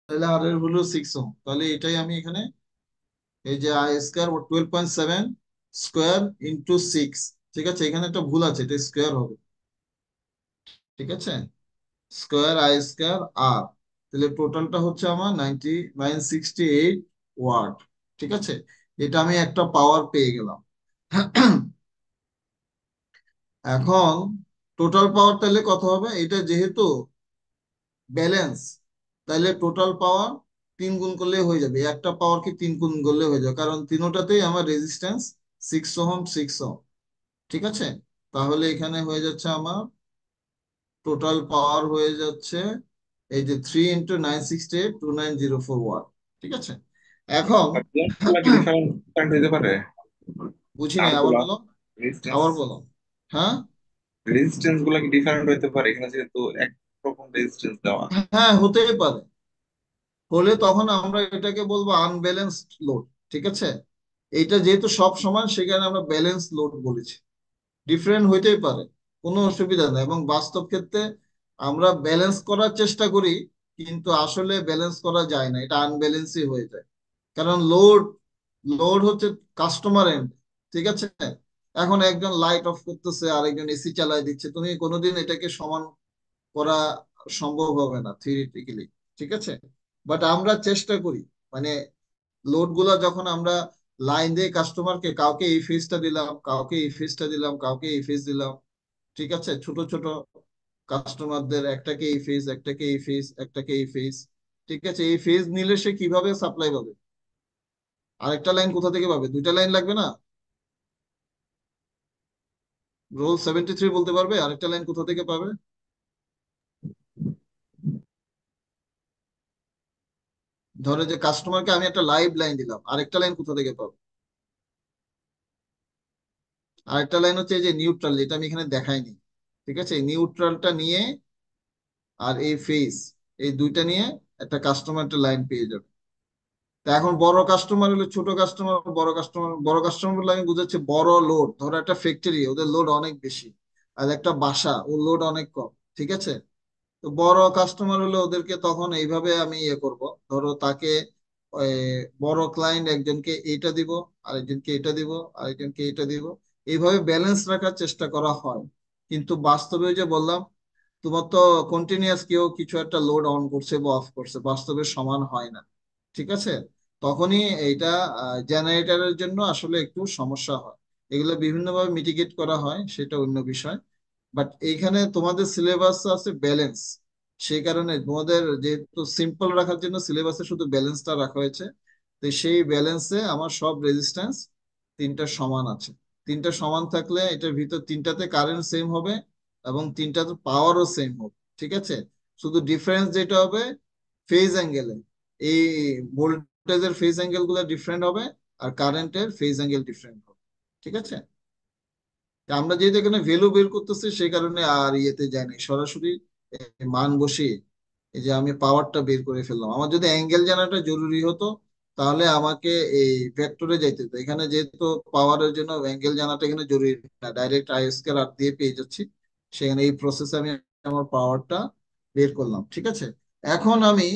Speaker 1: তাহলে আর এর হলো 6 ওহম, তাহলে এটাই আমি এখানে, এই যে আই স্কয়ার 12.7 স্কোয়ার ইন্টু 6, ঠিক আছে, এখানে একটা ভুল আছে, এটা স্কোয়ার হবে। ঠিক আছে, স্কোয়ার আই স্কোয়ার আর, তাহলে টোটালটা হচ্ছে আমার 968 ওয়াট। ঠিক আছে, এটা আমি একটা পাওয়ার পেয়ে গেলাম। এখন টোটাল পাওয়ার তাহলে কত হবে, এটা যেহেতু ব্যালেন্স, তাহলে টোটাল পাওয়ার 3 গুণ করলে হয়ে যাবে, একটা পাওয়ার কি 3 গুণ করলে হয়ে যাবে, কারণ তিনোটাতেই আমার রেজিস্ট্যান্স 6 ওহম 6 ওহম। ঠিক আছে, তাহলে এখানে হয়ে যাচ্ছে আমার টোটাল পাওয়ার হয়ে যাচ্ছে এই যে 3 × 968 2904 ওয়াট। ঠিক আছে, এখন
Speaker 3: আর রেজিস্ট্যান্স গুলা কি ডিফারেন্ট হইতে পারে?
Speaker 1: বুঝি নাই, আবার
Speaker 3: তারগুলা
Speaker 1: বলো,
Speaker 3: রেজিস্ট্যান্স
Speaker 1: আবার বলো। হ্যাঁ,
Speaker 3: রেজিস্ট্যান্স গুলা কি ডিফারেন্ট হইতে পারে এখানে যেহেতু একরকম রেজিস্ট্যান্স দেওয়া?
Speaker 1: হ্যাঁ হতেই পারে, হলে তখন আমরা এটাকে বলবো আনব্যালেন্সড লোড। ঠিক আছে, এইটা যেহেতু সব সমান সেখানে আমরা ব্যালেন্স লোড বলেছি। ডিফারেন্ট হইতেই পারে, কোনো অসুবিধা নেই, এবং বাস্তব ক্ষেত্রে আমরা ব্যালেন্স করার চেষ্টা করি, কিন্তু আসলে ব্যালেন্স করা যায় না, এটা আনব্যালেন্সই হয়ে যায়। কারণ লোড লোড হচ্ছে কাস্টমার এন্ড। ঠিক আছে, এখন একজন লাইট অফ করতেছে, আরেকজন এসি চালাই দিচ্ছে, তুমি কোনোদিন এটাকে সমান করা সম্ভব হবে না থিওরিটিক্যালি। ঠিক আছে, বাট আমরা চেষ্টা করি, মানে লোড গুলা যখন আমরা লাইন দিয়ে কাস্টমারকে, কাউকে এই ফেজটা দিলাম, কাউকে এই ফেজটা দিলাম, কাউকে এই ফেজ দিলাম। ঠিক আছে, ছোট ছোট কাস্টমারদের একটাকে এই ফেজ, একটাকে এই ফেজ, একটাকে এই ফেজ। ঠিক আছে, এই ফেজ নিলে সে কিভাবে সাপ্লাই পাবে, আরেকটা লাইন কোথা থেকে পাবে, দুইটা লাইন লাগবে না? রোল 73 বলতে পারবে আরেকটা লাইন কোথা থেকে পাবে? ধরো যে কাস্টমারকে আমি একটা লাইভ লাইন দিলাম, আরেকটা লাইন কোথা থেকে পাবো? আরেকটা লাইন হচ্ছে এই যে নিউট্রাল, যেটা আমি এখানে দেখাইনি। ঠিক আছে, নিউট্রালটা নিয়ে আর এই ফেজ, এই দুইটা নিয়ে একটা কাস্টমার একটা লাইন পেয়ে যাবে। তা এখন বড় কাস্টমার হলে ছোট কাস্টমার, বড় কাস্টমার বলে আমি বুঝাচ্ছি বড় লোড, ধরো একটা ফ্যাক্টরি, ওদের লোড অনেক বেশি, আর একটা বাসা, ওর লোড অনেক কম। ঠিক আছে, তো বড় কাস্টমার হলে ওদেরকে তখন এইভাবে আমি ইয়ে করব, ধরো তাকে ওই বড় ক্লায়েন্ট একজনকে এইটা দিব, আরেকজনকে এটা দিব, আরেকজনকে এটা দিব, এইভাবে ব্যালেন্স রাখার চেষ্টা করা হয়। কিন্তু বাস্তবে ওই যে বললাম, তোমার তো কন্টিনিউয়াস কেউ কিছু একটা লোড অন করছে বা অফ করছে, বাস্তবে সমান হয় না। ঠিক আছে, তখনই এইটা জেনারেটরের জন্য আসলে একটু সমস্যা হয়। এগুলো বিভিন্নভাবে মিটিগেট করা হয়, সেটা অন্য বিষয়। বাট এইখানে তোমাদের সিলেবাস আছে ব্যালেন্স, সেই কারণে তোমাদের যেহেতু সিম্পল রাখার জন্য সিলেবাসে শুধু ব্যালেন্সটা রাখা হয়েছে। তো সেই ব্যালেন্সে আমার সব রেজিস্ট্যান্স তিনটা সমান আছে। তিনটা সমান থাকলে এটার ভিতর তিনটাতে কারেন্ট সেম হবে, এবং তিনটাতে পাওয়ারও সেম হবে। ঠিক আছে, শুধু ডিফারেন্স যেটা হবে ফেজ অ্যাঙ্গেলে, এই ভোল্টেজের ফেজ অ্যাঙ্গেল গুলো ডিফারেন্ট হবে, আর কারেন্টের ফেজ অ্যাঙ্গেল ডিফারেন্ট হবে। ঠিক আছে, আমরা যেহেতু এখানে ভ্যালু বের করতেছি সেই কারণে আর ইয়েতে যাই নাই, সরাসরি মান বসিয়ে এই যে আমি পাওয়ারটা বের করে ফেললাম। আমার যদি অ্যাঙ্গেল জানাটা জরুরি হতো তাহলে আমাকে এই ভেক্টরে যাইতে হতো, এখানে যেহেতু পাওয়ারের জন্য অ্যাঙ্গেল জানাটা এখানে জরুরি না, ডাইরেক্ট আই স্কয়ার আর দিয়ে পেয়ে যাচ্ছি। সেখানে এই প্রসেসে আমি আমার পাওয়ারটা বের করলাম। ঠিক আছে, এখন আমি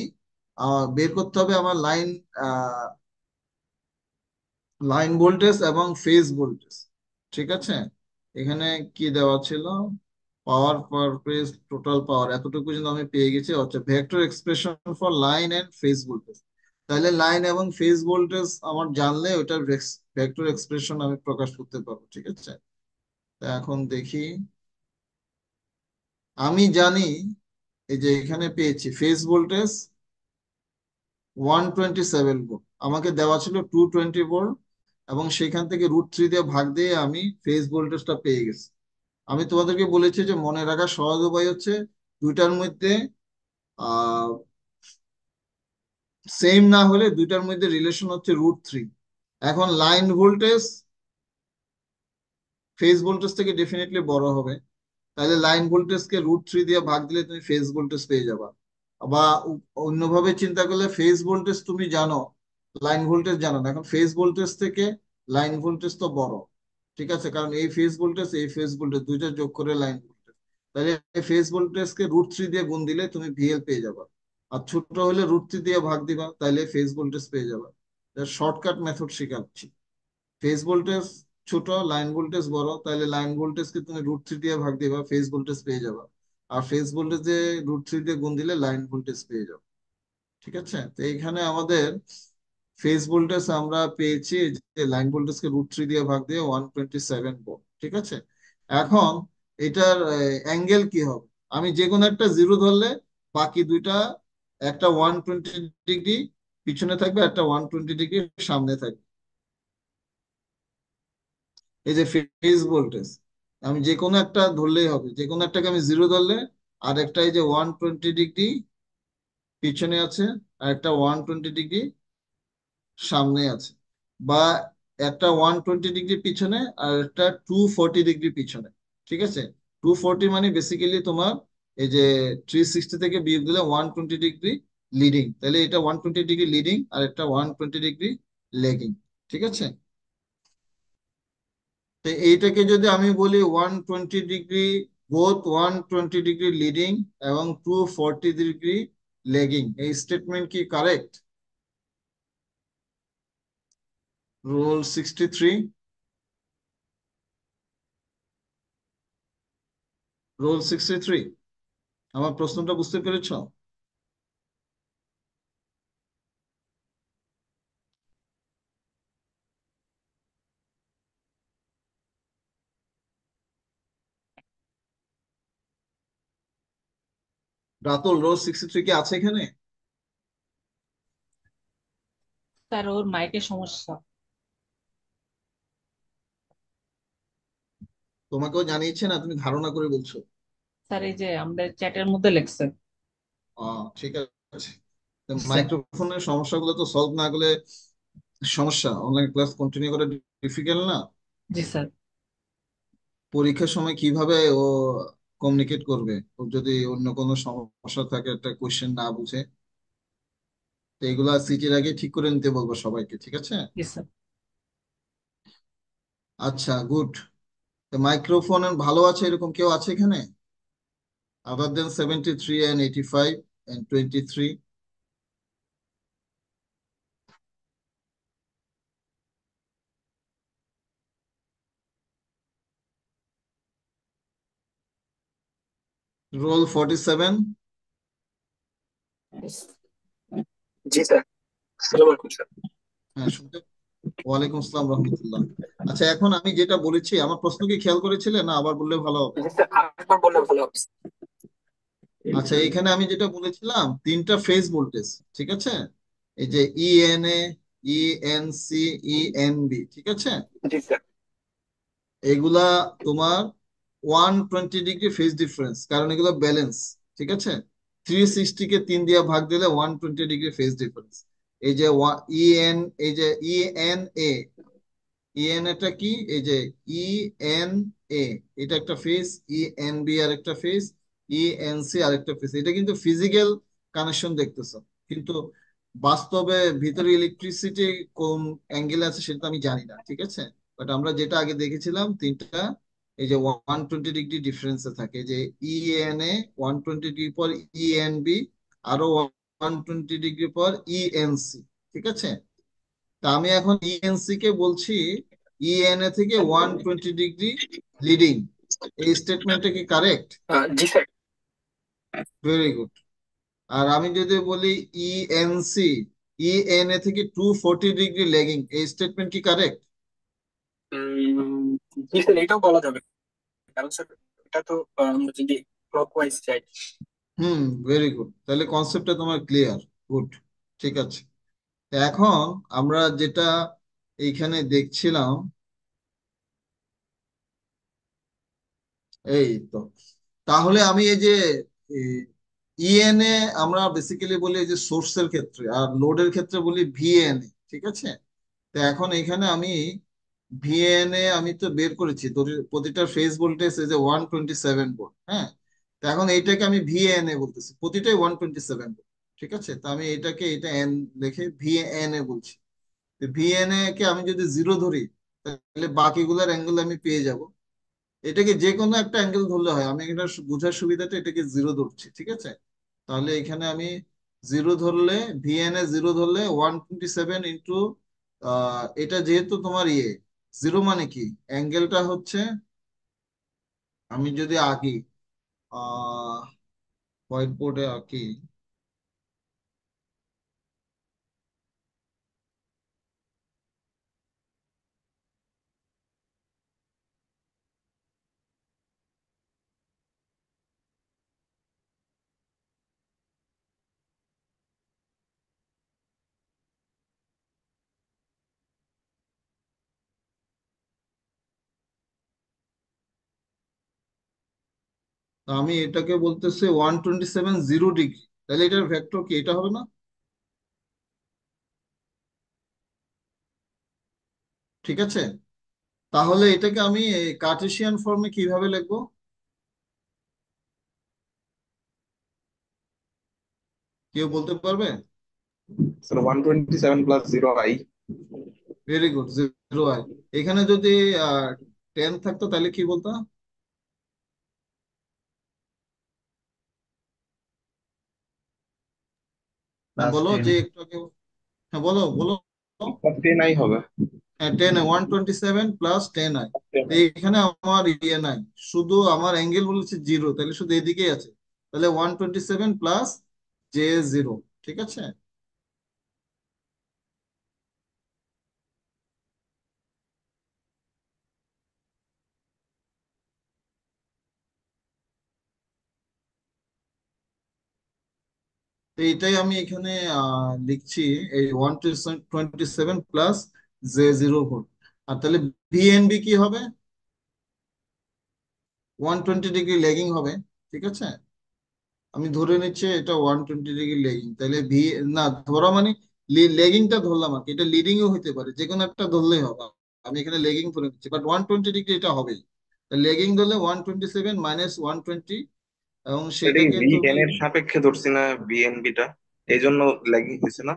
Speaker 1: বের করতে হবে আমার লাইন ভোল্টেজ এবং ফেজ ভোল্টেজ। ঠিক আছে, এখানে কি দেওয়া ছিল, পাওয়ার পার ফেজ টোটাল পাওয়ার এতটুকু কিন্তু আমি পেয়ে গেছি, হচ্ছে vector expression for line and phase voltage. তাহলে লাইন এবং ফেজ ভোল্টেজ আমার জানলে ওটার ভেক্টর এক্সপ্রেশন আমি প্রকাশ করতে পারবো। ঠিক আছে, তা এখন দেখি, আমি জানি এই যে এখানে পেয়েছি ফেজ ভোল্টেজ 127 ভোল্ট, আমাকে দেওয়া ছিল 220 ভোল্ট, এবং সেখান থেকে √3 দিয়ে ভাগ দিয়ে আমি ফেজ ভোল্টেজটা পেয়ে গেছি। আমি তোমাদেরকে বলেছি যে মনে রাখার সহজ উপায় হচ্ছে দুইটার মধ্যে আহ সেম না হলে দুইটার মধ্যে রিলেশন হচ্ছে √3। এখন লাইন ভোল্টেজ ফেজ ভোল্টেজ থেকে ডেফিনেটলি বড় হবে, তাহলে লাইন ভোল্টেজকে √3 দিয়ে ভাগ দিলে তুমি ফেজ ভোল্টেজ পেয়ে যাবা। বা অন্যভাবে চিন্তা করলে ফেজ ভোল্টেজ তুমি জানো, লাইন ভোল্টেজ জানো না, এখন ফেজ ভোল্টেজ থেকে লাইন ভোল্টেজ তো বড়। ঠিক আছে, কারণ এই ফেজ ভোল্টেজ দুইটা যোগ করে লাইন ভোল্টেজ, তাহলে ফেজ ভোল্টেজকে √3 দিয়ে গুণ দিলে তুমি ভিএল পেয়ে যাবা। আর ছোট হলে √3 দিয়ে ভাগ দিবা, তাহলে ফেজ ভোল্টেজ পেয়ে যাবা। শর্টকাট মেথড শেখাচ্ছি। ফেজ ভোল্টেজ ছোট, লাইন ভোল্টেজ বড়, তাহলে লাইন ভোল্টেজকে তুমি √3 দিয়ে ভাগ দিবা, ফেজ ভোল্টেজ পেয়ে যাবা। আর ফেজ ভোল্টেজে √3 দিয়ে গুণ দিলে লাইন ভোল্টেজ পেয়ে যাবে। ঠিক আছে, তো এইখানে আমাদের ফেজ ভোল্টেজ আমরা পেয়েছি যে লাইন ভোল্টেজকে √3 দিয়ে ভাগ দিয়ে 127 ভোল্ট। ঠিক আছে, এখন এটার অ্যাঙ্গেল কি হবে? আমি যে কোনো একটা জিরো ধরলে বাকি দুইটা, একটা 120 ডিগ্রি পিছনে থাকবে, একটা 120 ডিগ্রি সামনে থাকবে। এই যে ফেজ ভোল্টেজ আমি যে কোনো একটা ধরলেই হবে, যে কোনো একটাকে আমি জিরো ধরলে আর একটা এই যে 120 ডিগ্রি পিছনে আছে আর একটা 120 ডিগ্রি সামনে আছে, বা একটা 120 ডিগ্রি পিছনে আর একটা 240 ডিগ্রি পিছনে। ঠিক আছে, 240 মানে বেসিক্যালি তোমার এই যে 360 থেকে বিয়োগ দিলে 120 ডিগ্রি লিডিং, তাহলে এটা 120 ডিগ্রি লিডিং আর একটা 120 ডিগ্রি লেগিং। ঠিক আছে, তো এইটাকে যদি আমি বলি 120 ডিগ্রি, বোথ 120 ডিগ্রি লিডিং এবং 240 ডিগ্রি লেগিং, এই স্টেটমেন্ট কি কারেক্ট? রুল 63, রুল 63, আমার প্রশ্নটা বুঝতে পেরেছো? রাতুল, রোল 63 কি আছে এখানে?
Speaker 4: স্যার ওর মাইকের সমস্যা।
Speaker 1: তোমাকেও জানিয়েছে না, তুমি ধারণা করে বলছো?
Speaker 4: স্যার এই যে আমাদের চ্যাটের মধ্যে লেখছে।
Speaker 1: ঠিক আছে,
Speaker 4: জি স্যার।
Speaker 1: মাইক্রোফোনের সমস্যাগুলো তো সলভ না করলে সমস্যা, অনলাইন ক্লাস কন্টিনিউ করা ডিফিকাল্ট না?
Speaker 4: জি স্যার।
Speaker 1: পরীক্ষার সময় কিভাবে ও কমিউনিকেট করবে ও যদি অন্য কোনো সমস্যা থাকে, একটা কোশ্চেন না বুঝে? তো এগুলা সিটির আগে ঠিক করে নিতে বলবো সবাইকে। ঠিক আছে,
Speaker 4: জি স্যার।
Speaker 1: আচ্ছা গুড। মাইক্রোফোন ভালো আছে এরকম কেউ আছে এখানে, other than 73 and 85 and 23? Roll 47?
Speaker 8: জি স্যার। আসসালামু আলাইকুম স্যার।
Speaker 1: হ্যাঁ শুনতে, ওয়ালাইকুম আসসালাম রহমতুল্লাহ। আচ্ছা, এখন আমি যেটা বলেছি আমার প্রশ্ন কি খেয়াল করেছিলে না আবার বললে ভালো হবে?
Speaker 8: জি স্যার, আরেকবার বললে ভালো হবে।
Speaker 1: আচ্ছা, এখানে আমি যেটা বলেছিলাম তিনটা ফেজ ভোল্টেজ। ঠিক আছে, এই যে ইএনএ, ইএনসি, ইএনবি। ঠিক আছে,
Speaker 8: জি স্যার।
Speaker 1: এগুলা তোমার 120 ডিগ্রি ফেজ ডিফারেন্স, কারণ এগুলো ব্যালেন্স। ঠিক আছে, 360 কে 3 দিয়ে ভাগ দিলে 120 ডিগ্রি ফেজ ডিফারেন্স। এই যে ইএন, এই যে ইএনএ, ইএন এটা কি, এই যে ইএন এ, এটা একটা ফেজ, ইএন বি আর একটা ফেজ, ইএনসি আর একটা ফেজ। এটা কিন্তু ফিজিক্যাল কানেকশন দেখতেছ, কিন্তু বাস্তবে ভিতরে ইলেকট্রিসিটি কোন অ্যাঙ্গেল আছে সেটা তো আমি জানি না। ঠিক আছে, বাট আমরা যেটা আগে দেখেছিলাম তিনটা এই যে 120 ডিগ্রি ডিফারেন্সে থাকে, যে ইএন এ 120 ডিগ্রি পর ইএন বি, আরো 120 ডিগ্রি পর ইএনসি। ঠিক আছে, তা আমি এখন ইএনসি কে বলছি ইএনএ থেকে 120 ডিগ্রি লিডিং। এই স্টেটমেন্টটা কি কারেক্ট?
Speaker 8: জি স্যার।
Speaker 1: Very good. আর আমি যদি বলি ইএনসি ইএনএ থেকে 240 ডিগ্রি লেগিং, এই স্টেটমেন্ট কি কারেক্ট?
Speaker 8: উম, জি স্যার, এটাও বলা যাবে, কারণ স্যার এটা তো আমরা যদি ক্লকওয়াইজ যাই।
Speaker 1: হুম, ভেরি গুড, তাহলে কনসেপ্টটা তোমার ক্লিয়ার। গুড, ঠিক আছে। তো এখন আমরা যেটা এইখানে দেখছিলাম, এই তো, তাহলে আমি এই যে ইএনএ আমরা বেসিক্যালি বলি এই যে সোর্সের ক্ষেত্রে, আর লোডের ক্ষেত্রে বলি ভিএনএ। ঠিক আছে, তো এখন এখানে আমি ভিএনএ আমি তো বের করেছি, তো প্রতিটা ফেজ ভোল্টেজ এই যে 127 ভোল্ট। হ্যাঁ, তো এখন এইটাকে আমি ভিএনএ বলতেছি, প্রতিটাই 127 ভোল্ট। ঠিক আছে, তো আমি এটাকে এটা এন লিখে ভিএনএ বলছি। তো ভিএনএ কে আমি যদি জিরো ধরি তাহলে বাকিগুলোর অ্যাঙ্গেল আমি পেয়ে যাব। এটাকে যে কোনো একটা অ্যাঙ্গেল ধরলে হয়, আমি এটা বোঝার সুবিধাটা এটাকে জিরো ধরছি। ঠিক আছে, তাহলে এখানে আমি জিরো ধরলে, ভিএনএ জিরো ধরলে 127 ইন্টু, এটা যেহেতু তোমার ইয়ে জিরো মানে কি? অ্যাঙ্গেলটা হচ্ছে, আমি যদি আঁকি, আহ হোয়াইট বোর্ডে আঁকি, তো আমি এটাকে বলতেছি 127 0 ডিগ্রি, তাহলে এটার ভেক্টর কি? এটা হবে না? ঠিক আছে, তাহলে এটাকে আমি কার্টেসিয়ান ফর্মে কিভাবে লিখবো? কেউ বলতে পারবে?
Speaker 3: Sir 127 + 0i।
Speaker 1: Very good, 0 I. এখানে যদি 10 থাকতো তাহলে কি বলতো? হ্যাঁ
Speaker 3: প্লাস
Speaker 1: বলো,
Speaker 3: 10।
Speaker 1: যে একটু আগে, হ্যাঁ বলো বলো।
Speaker 3: প্লাস 10i হবে।
Speaker 1: হ্যাঁ 10, 127 + 10 আই। তো এখানে আমার ইয়ে নাই, শুধু আমার অ্যাঙ্গেল বলেছে জিরো, তাহলে শুধু এদিকেই আছে, তাহলে 127 + J0। ঠিক আছে, তো এটাই আমি এখানে লিখছি, এই 127 + J0 ভোল্ট। আর তাহলে ভিএনবি কি হবে? 120 ডিগ্রি লেগিং হবে। ঠিক আছে, আমি ধরে নিচ্ছি এটা 120 ডিগ্রি লেগিং, তাহলে ভি, না ধরা মানে লেগিংটা ধরলাম আর কি, এটা লিডিং ও হতে পারে, যে কোনো একটা ধরলেই হবে। আমি এখানে লেগিং ধরে নিচ্ছি, বাট 120 ডিগ্রি এটা হবেই। লেগিং ধরলে 127 - 120, এবং
Speaker 3: এটা কি
Speaker 1: সেটাকে তুমি
Speaker 3: ভিএন এর সাপেক্ষে ধরছি না বিএনবি টা, এই জন্য ল্যাগিং হয়েছে না?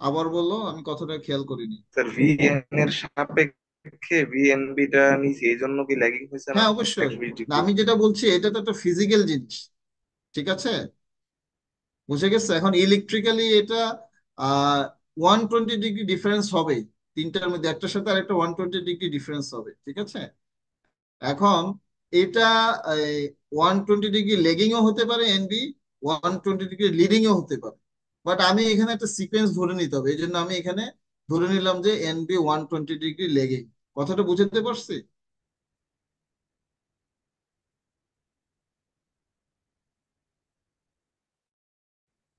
Speaker 1: আবার বললো, আমি কথাটা খেয়াল করিনি।
Speaker 3: স্যার ভিএন এর সাপেক্ষে বিএনবি টা নিছি, এই জন্য কি ল্যাগিং হয়েছে না
Speaker 1: হ্যাঁ অবশ্যই।
Speaker 3: একশো বিশ
Speaker 1: না,
Speaker 3: ডিগ্রি
Speaker 1: আমি যেটা বলছি এটা তো একটা ফিজিক্যাল জিনিস। ঠিক আছে, বুঝে গেছে? এখন ইলেকট্রিক্যালি এটা 120 ডিগ্রি ডিফারেন্স হবে, তিনটার মধ্যে একটার সাথে আরেকটা 120 ডিগ্রি ডিফারেন্স হবে। ঠিক আছে, এখন এটা 120 ডিগ্রি লেগিংও হতে পারে এনবি, 120 ডিগ্রি লিডিংও হতে পারে। বাট আমি এখানে একটা সিকোয়েন্স ধরে নিতে হবে, এই জন্য আমি এখানে ধরে নিলাম যে এনবি 120 ডিগ্রি লেগিং। কথাটা বুঝতে পারছি?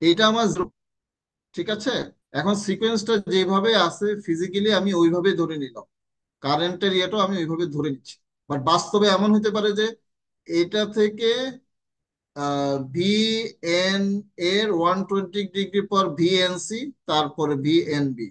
Speaker 1: এইটা আমার ঠিক আছে। এখন সিকোয়েন্সটা যেভাবে আছে ফিজিক্যালি আমি ওইভাবে ধরে নিলাম, কারেন্টের ইয়েটাও আমি ওইভাবে ধরে নিচ্ছি। বাট বাস্তবে এমন হতে পারে যে এটা থেকে ভি এন এর 120 ডিগ্রি পর ভিএনসি, তারপরে ভিএনবি।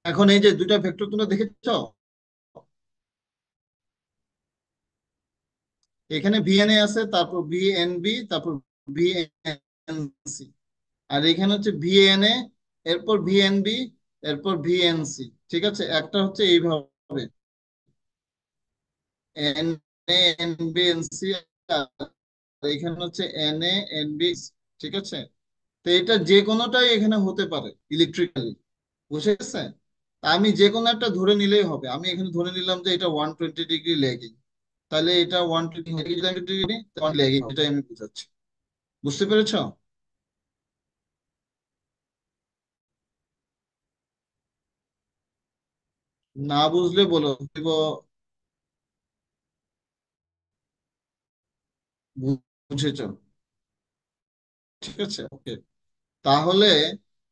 Speaker 1: এখন এই যে দুইটা ভেক্টর তোমরা দেখেছো, এখানে ভিএনএ আছে, তারপর ভিএনবি, তারপর ভিএনসি। আর এখানে হচ্ছে ভিএনএ, এরপর ভিএনবি, এরপর ভিএনসি। ঠিক আছে, একটা হচ্ছে এইভাবে N A N B N C, এখানে হচ্ছে এন এ এন বি, ঠিক আছে? তো এটা যে কোনোটাই এখানে হতে পারে ইলেকট্রিক্যালি, বুঝে গেছে? তা আমি যে কোনো একটা ধরে নিলেই হবে। আমি এখানে ধরে নিলাম যে এটা 120 ডিগ্রি ল্যাগিং, তাহলে এটা 120 ডিগ্রি ল্যাগিং, এটাই আমি বুঝাচ্ছি। বুঝতে পেরেছ? না বুঝলে বলো, বুঝেছ? ঠিক আছে, ওকে। তাহলে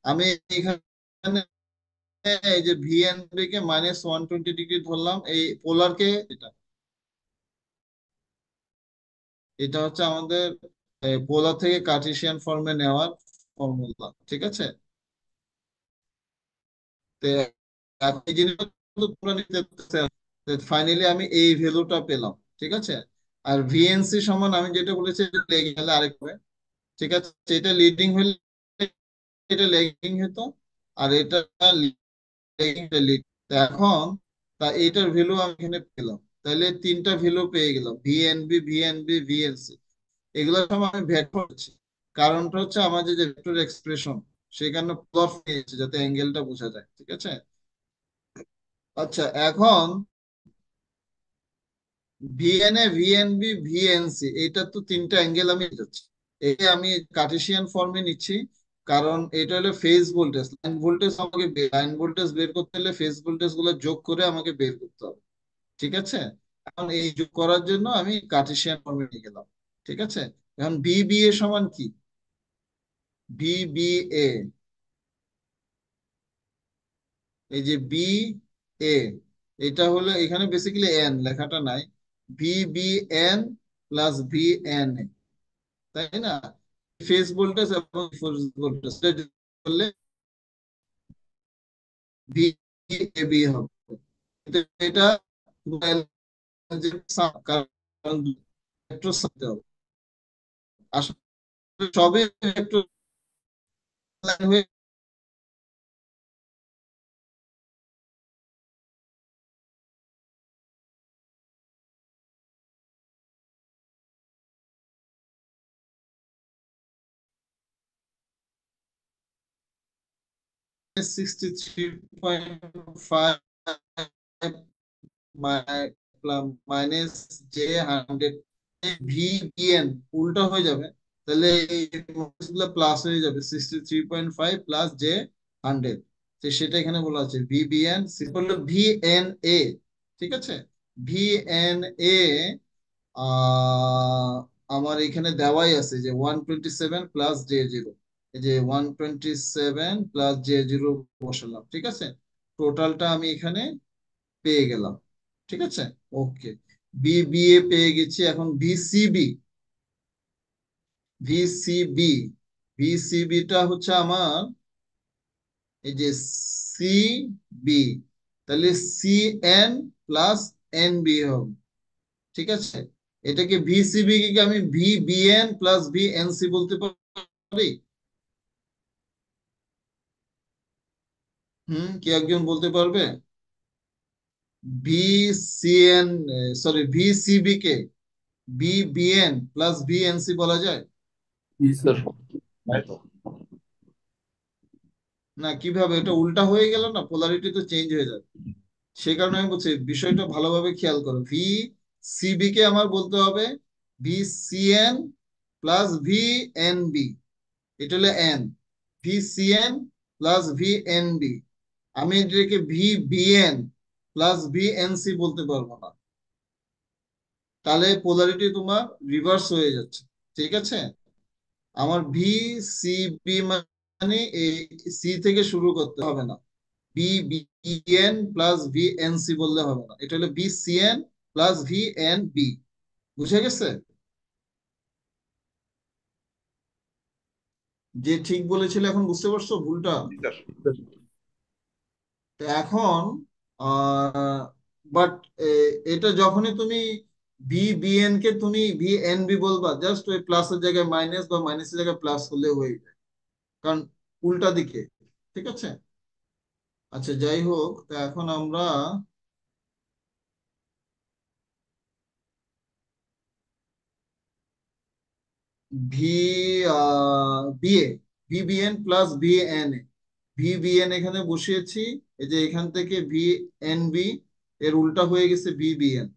Speaker 1: আমি এখানে এই যে ভিএনবি কে -120 ডিগ্রি ধরলাম, এই পোলার কে, এটা এটা হচ্ছে আমাদের পোলার থেকে কার্টেসিয়ান ফর্মে নেওয়ার ফর্মুলা, ঠিক আছে? তো এখন এই জিনিসটা তো তোমরা নিতে, ফাইনালি আমি এই ভ্যালুটা পেলাম, ঠিক আছে? আর ভিএনসি সমান আমি যেটা বলেছি লেগিং হলে আরেক হবে, ঠিক আছে? এটা লিডিং হলে এটা লেগিং হতো, আর এটা লেগিং লিড। এখন তা এটার ভ্যালু আমি এখানে পেলাম, তাহলে তিনটা ভ্যালু পেয়ে গেলাম, ভিএনবি ভিএনবি ভিএনসি। এগুলোর সময় আমি ভেক্টর করছি, কারণটা হচ্ছে আমাদের যে ভেক্টর এক্সপ্রেশন, সেখানে প্লট নিয়েছে যাতে অ্যাঙ্গেলটা বোঝা যায়, ঠিক আছে? আচ্ছা, এখন ভিএনএ ভিএনবি ভিএনসি, এটা তো তিনটা অ্যাঙ্গেল আমি যাচ্ছি, এই আমি কার্টেসিয়ান ফর্মে নিচ্ছি, কারণ এটা হলো ফেজ ভোল্টেজ। লাইন ভোল্টেজ আমাকে লাইন ভোল্টেজ বের করতে হলে ফেজ ভোল্টেজ গুলো যোগ করে আমাকে বের করতে হবে, ঠিক আছে? এখন এই যোগ করার জন্য আমি কার্টেসিয়ান ফর্মে নিয়ে গেলাম, ঠিক আছে? এখন বি বি এ সমান কি? বি বি এ, এই যে বি এ, এটা হলো এখানে বেসিক্যালি এন লেখাটা নাই, V B N plus V N, তাই না? ফেজ ভোল্টেজ এবং ফোর্স ভোল্টেজ করলে ভি এ বি হবে। কিন্তু এটা কারণ ভেক্টর সাথে হবে, আসলে সবই ভেক্টর হয়ে 63.5 minus J 100, V B N উল্টা হয়ে যাবে, তাহলে এই গুলো প্লাস হয়ে যাবে, 63.5 প্লাস জে 100। তো সেটা এখানে বলা আছে ভি বি এন হলো ভি এন এ, ঠিক আছে? ভি এন এ আমার এখানে দেওয়াই আছে যে 127 প্লাস জে জিরো, এই যে 127 প্লাস জে জিরো বসালাম, ঠিক আছে? টোটালটা আমি এখানে পেয়ে গেলাম, ঠিক আছে? ওকে, বি বি এ পেয়ে গেছি। এখন ভিসিবি, ভিসিবি ভিসিবি টা হচ্ছে আমার এই যে সি বি, তাহলে C N plus N B হবে, ঠিক আছে? এটাকে ভিসিবি কে আমি V B N plus V N C বলতে পারি। কি একজন বলতে পারবে? V C N, sorry, VCB কে B B N plus V N C বলা যায়? না, কিভাবে? এটা উল্টা হয়ে গেল না, পোলারিটি তো চেঞ্জ হয়ে যাবে। সে কারণে আমি বলছি বিষয়টা ভালোভাবে খেয়াল করো। ভি সিবি কে আমার বলতে হবে V C N plus V N B, এটা হলো N, V C N plus V N B. আমি এটাকে V B N plus V N C বলতে পারবো না, তাহলে পোলারিটি তোমার রিভার্স হয়ে যাচ্ছে, ঠিক আছে? আমার ভি সি বি মানে এই সি থেকে শুরু করতে হবে না, B B N plus V N C বললে হবে না, এটা হলো B C N plus V N B. বুঝে গেছে? যে ঠিক বলেছিল এখন বুঝতে পারছো ভুলটা?
Speaker 3: জি স্যার।
Speaker 1: তো এখন বাট এটা যখনই তুমি ভি বি এন কে তুমি ভি এন বি বলবা, জাস্ট ওই প্লাসের জায়গায় মাইনাস বা মাইনাসের জায়গায় প্লাস হলে হয়ে যায়, কারণ উল্টা দিকে, ঠিক আছে? আচ্ছা, যাই হোক, তা এখন আমরা V BA VBN plus VN VBN এখানে বসিয়েছি। এই যে এখান থেকে ভিএনবি এর উল্টা হয়ে গেছে ভিবিএন।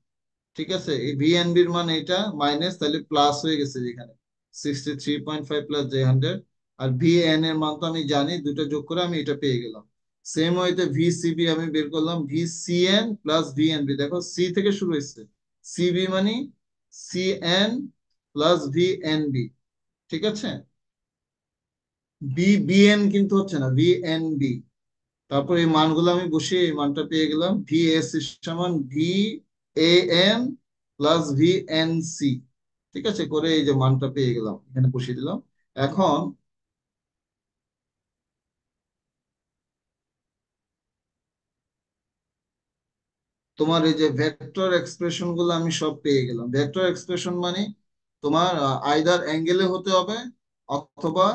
Speaker 1: ঠিক আছে, এই ভিএনবির মান এটা মাইনাস, তাহলে প্লাস হয়ে গেছে এখানে 63.5 প্লাস J100। আর ভিএন এর মান তো আমি জানি, দুটো যোগ করে আমি এটা পেয়ে গেলাম। সেম ওয়েতে ভিসিবি আমি বের করলাম, ভিসিএন প্লাস ভিএনবি। দেখো সি থেকে শুরু হয়েছে, সিবি মানে সিএন প্লাস ভিএনবি। ঠিক আছে, বিএন কিন্তু হচ্ছে না, ভিএনবি। তারপর এই মানগুলো আমি বসিয়ে এই মানটা পেয়ে গেলাম, ভিএস সমান ভিএএন প্লাস ভিএনসি। ঠিক আছে, করে এই যে মানটা পেয়ে গেলাম, এখানে বসিয়ে দিলাম। এখন তোমার এই যে ভেক্টর এক্সপ্রেশন গুলো আমি সব পেয়ে গেলাম। ভেক্টর এক্সপ্রেশন মানে তোমার আইদার অ্যাঙ্গেলে হতে হবে অথবা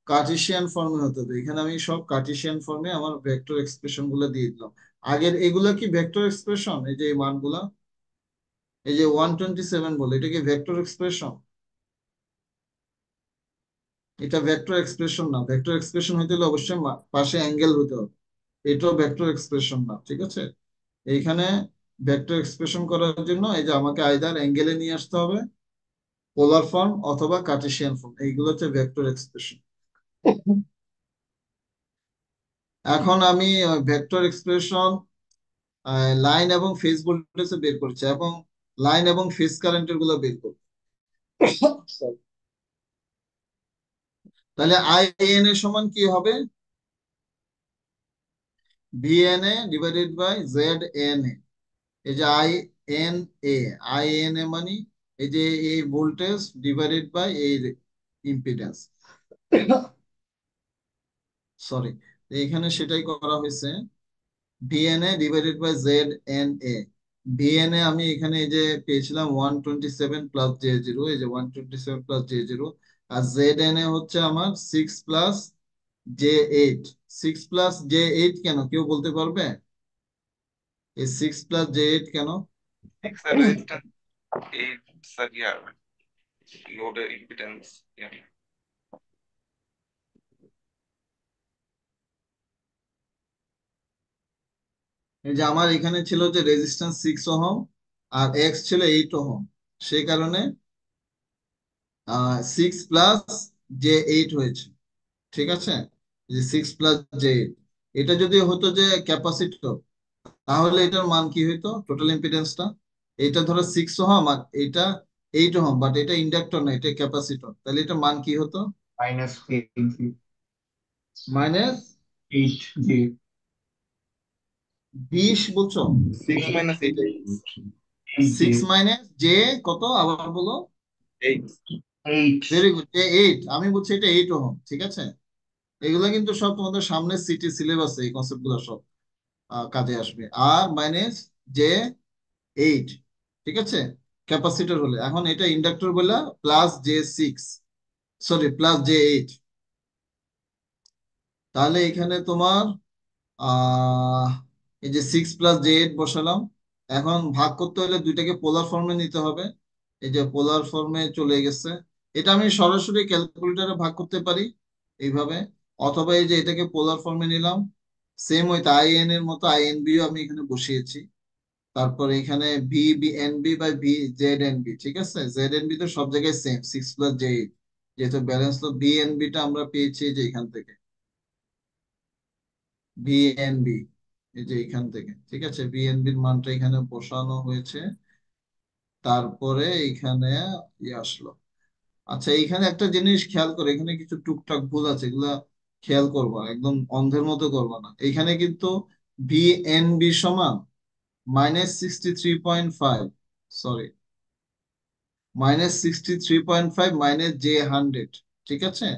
Speaker 1: কার্টেসিয়ান ফর্মে হতে হবে। এখানে আমি সব কার্টেসিয়ান ফর্মে আমার ভেক্টর এক্সপ্রেশন গুলো দিয়ে দিলাম। আগের এগুলা কি ভেক্টর এক্সপ্রেশন? এই যে এই মানগুলা, এই যে 127 বলে, এটা কি ভেক্টর এক্সপ্রেশন? এটা ভেক্টর এক্সপ্রেশন না। ভেক্টর এক্সপ্রেশন হইতে হলে অবশ্যই পাশে অ্যাঙ্গেল হতে হবে। এটাও ভেক্টর এক্সপ্রেশন না। ঠিক আছে, এইখানে ভেক্টর এক্সপ্রেশন করার জন্য এই যে আমাকে আইদার অ্যাঙ্গেলে নিয়ে আসতে হবে, পোলার ফর্ম অথবা কার্টেসিয়ান ফর্ম, এইগুলো হচ্ছে ভেক্টর এক্সপ্রেশন। এখন আমি ভেক্টর এক্সপ্রেশন লাইন এবং ফেজ ভোল্টেজ বের করছি, এবং লাইন এবং ফেজ কারেন্টের গুলো বের করব। Sorry. তাহলে আই এন এর সমান কি হবে? VN A divided by Z N A. এই যে N A I N A মানে এই যে এই ভোল্টেজ ডিভাইডেড বাই এই ইম্পিডেন্স। সরি, এখানে সেটাই করা হয়েছে, VNA divided by Z N A. VNA আমি এখানে এই যে পেয়েছিলাম 127 প্লাস J0, এই যে 127 প্লাস J0। আর জেড এন এ হচ্ছে আমার 6 প্লাস J8। 6 প্লাস J8 কেন, কেউ বলতে পারবে? এই 6 প্লাস J8 কেন?
Speaker 3: Sir, resistance 8, sir, yeah, load impedance, yeah.
Speaker 1: এই যে আমার এখানে ছিল যে রেজিস্ট্যান্স 6 ওহম আর এক্স ছিল 8 ওহম, সেই কারণে 6 প্লাস J8 হয়েছে। ঠিক আছে, যে 6 প্লাস J8, এটা যদি হতো যে ক্যাপাসিটর, তাহলে এটার মান কি হইতো, টোটাল ইম্পিডেন্সটা? এটা ধরো 6 ওহম আর এটা 8 ওহম, বাট এটা ইন্ডাক্টর না, এটা ক্যাপাসিটর, তাহলে এটার মান কি হতো?
Speaker 10: মাইনাস
Speaker 1: মাইনাস
Speaker 10: 8 জি
Speaker 1: 20 বলছো?
Speaker 3: 6 minus 8,
Speaker 1: 6 মাইনাস জে কত, আবার বলো।
Speaker 3: 8.
Speaker 10: 8
Speaker 1: ভেরি গুড, J8। আমি বলছি এটা 8 ওহম। ঠিক আছে, এগুলো কিন্তু সব তোমাদের সামনে সিটি সিলেবাসে এই কনসেপ্ট গুলো সব কাজে আসবে। আর মাইনাস J8, ঠিক আছে, ক্যাপাসিটর হলে। এখন এটা ইন্ডাক্টর বলে plus J6, sorry plus J8। তাহলে এখানে তোমার আহ এই যে 6 প্লাস J8 বসালাম। এখন ভাগ করতে হলে দুইটাকে পোলার ফর্মে নিতে হবে। এই যে পোলার ফর্মে চলে গেছে। এটা আমি সরাসরি ক্যালকুলেটরে ভাগ করতে পারি এইভাবে, অথবা এই যে এটাকে পোলার ফর্মে নিলাম। সেম ওই আইএন এর মতো আইএনবিও আমি এখানে বসিয়েছি। তারপর এখানে VBNB বাই VZNB। ঠিক আছে, ZNB তো সব জায়গায় সেম, 6 প্লাস J8। যেহেতু ব্যালেন্স তো BNB টা আমরা পেয়েছি যে এখান থেকে, বিএনবি এই যে এখান থেকে। ঠিক আছে, বিএনবির মানটা এখানে বসানো হয়েছে। তারপরে এখানে আসলো। আচ্ছা, এখানে একটা জিনিস খেয়াল করে, এখানে কিছু টুকটাক ভুল আছে, এগুলা খেয়াল করবা, একদম অন্ধের মতো করবা না। এখানে কিন্তু বিএনবি সমান -63.5, সরি -63.5 -J100। ঠিক আছে,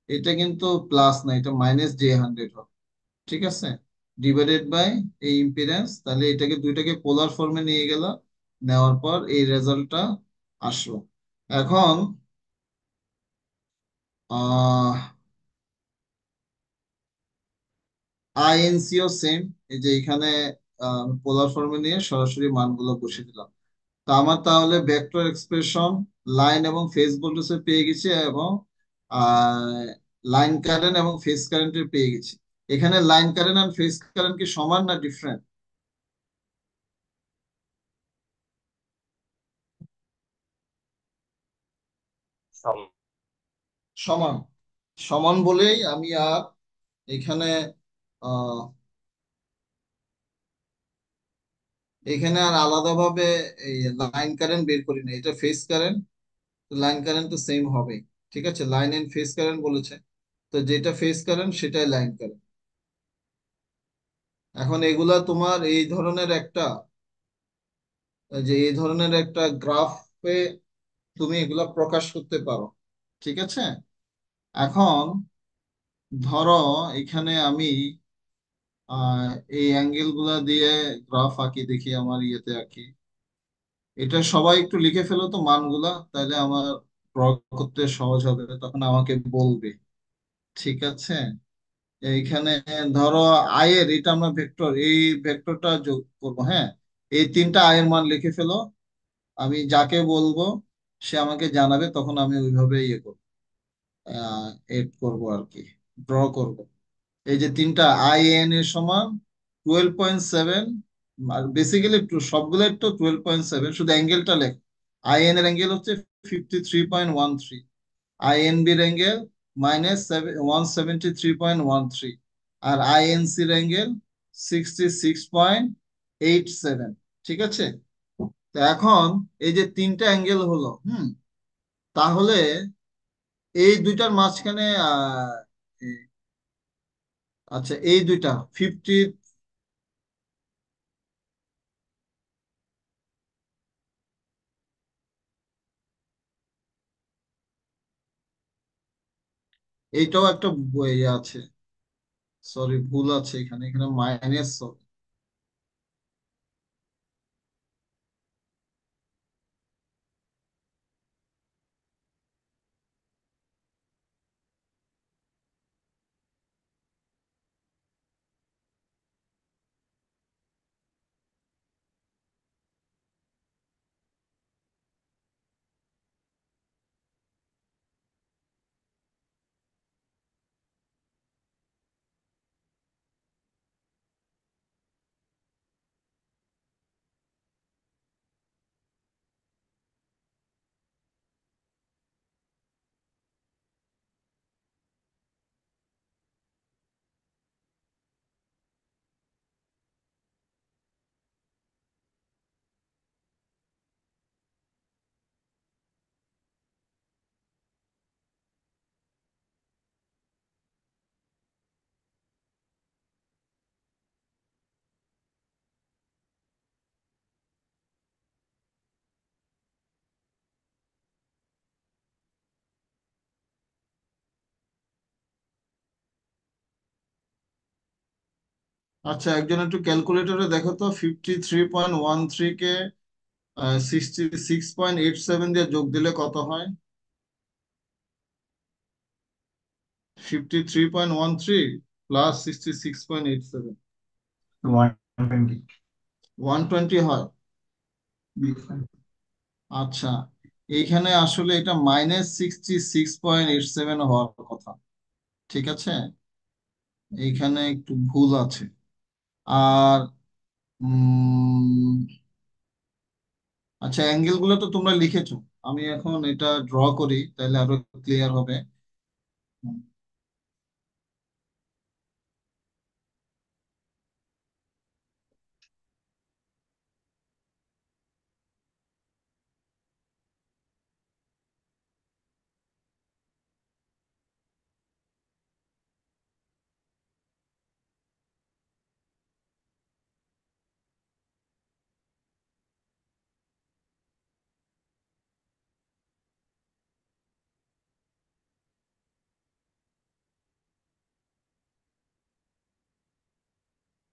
Speaker 1: এটা কিন্তু প্লাস না, এটা -J100 হবে। ঠিক আছে, ডিভাইডেড বাই এই ইম্পিডেন্স। তাহলে এটাকে দুইটাকে পোলার ফর্মে নিয়ে গেল, নেওয়ার পর এই রেজাল্টটা আসলো। এখন আহ আইএনসিও সেম। এই যে এখানে পোলার ফর্মে নিয়ে সরাসরি মানগুলো বসিয়ে দিলাম। তো আমার তাহলে ভেক্টর এক্সপ্রেশন লাইন এবং ফেজ ভোল্টেজের পেয়ে গেছি, এবং লাইন কারেন্ট এবং ফেজ কারেন্টের পেয়ে গেছি। এখানে লাইন কারেন্ট আর ফেজ কারেন্ট কি সমান না ডিফারেন্ট? সমান। সমান বলেই আমি আর এখানে আহ এখানে আর আলাদাভাবে এই লাইন কারেন্ট বের করি না, এটা ফেজ কারেন্ট, লাইন কারেন্ট তো সেম হবে। ঠিক আছে, লাইন এন্ড ফেজ কারেন্ট বলেছে, তো যেটা ফেজ কারেন্ট সেটাই লাইন কারেন্ট। এখন এগুলা তোমার এই ধরনের একটা গ্রাফে তুমি এগুলা প্রকাশ করতে পারো। ঠিক আছে, এখন ধরো এখানে আমি আহ এই অ্যাঙ্গেল গুলা দিয়ে গ্রাফ আঁকি, দেখি আমার ইয়েতে আঁকি। এটা সবাই একটু লিখে ফেলো তো মানগুলা, তাহলে আমার ড্র করতে সহজ হবে, তখন আমাকে বলবে। ঠিক আছে, এইখানে ধরো আয়ের, এটা আমরা ভেক্টর, এই ভেক্টরটা যোগ করবো। হ্যাঁ, এই তিনটা আয়ের মান লিখে ফেলো, আমি যাকে বলবো সে আমাকে জানাবে, তখন আমি ওইভাবে ইয়ে করবো, এড করবো আর কি, ড্র করব। এই যে তিনটা আই এন এর সমান 12.7, আর বেসিক্যালি সবগুলো তো 12.7, শুধু অ্যাঙ্গেলটা লেখ। আই এন এর অ্যাঙ্গেল হচ্ছে 53.13, আইএনবি এর অ্যাঙ্গেল -173.13, আর আইএনসি এর অ্যাঙ্গেল 66.87। ঠিক আছে, তো এখন এই যে তিনটা অ্যাঙ্গেল হলো, তাহলে এই দুইটার মাঝখানে এ- আচ্ছা, এই দুইটা 50, এইটাও একটা ইয়ে আছে, সরি ভুল আছে এখানে, এখানে মাইনাস। আচ্ছা, একজন একটু ক্যালকুলেটরে দেখো তো, 53.13 কে 66.87 দিয়ে যোগ দিলে কত হয়? 53.13 প্লাস 66.87,
Speaker 10: 120.
Speaker 1: 120 হয়। আচ্ছা, এইখানে আসলে এটা -66.87 হওয়ার কথা। ঠিক আছে, এইখানে একটু ভুল আছে। আর উম আচ্ছা, অ্যাঙ্গেল গুলো তো তোমরা লিখেছো, আমি এখন এটা ড্র করি, তাহলে আরো ক্লিয়ার হবে।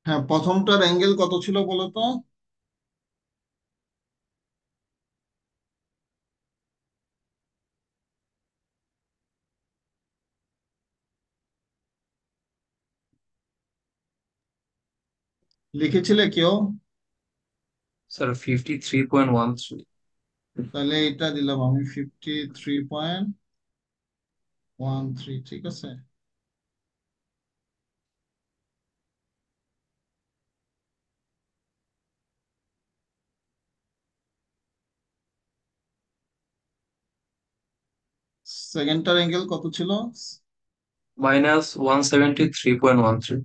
Speaker 1: হ্যাঁ, প্রথমটার অ্যাঙ্গেল কত ছিল বলো তো? লিখেছিলে কেউ?
Speaker 8: স্যার 53.13।
Speaker 1: তাহলে এটা দিলাম আমি 53.13, ঠিক আছে। সেকেন্ডটার অ্যাঙ্গেল কত ছিল?
Speaker 8: -173.13।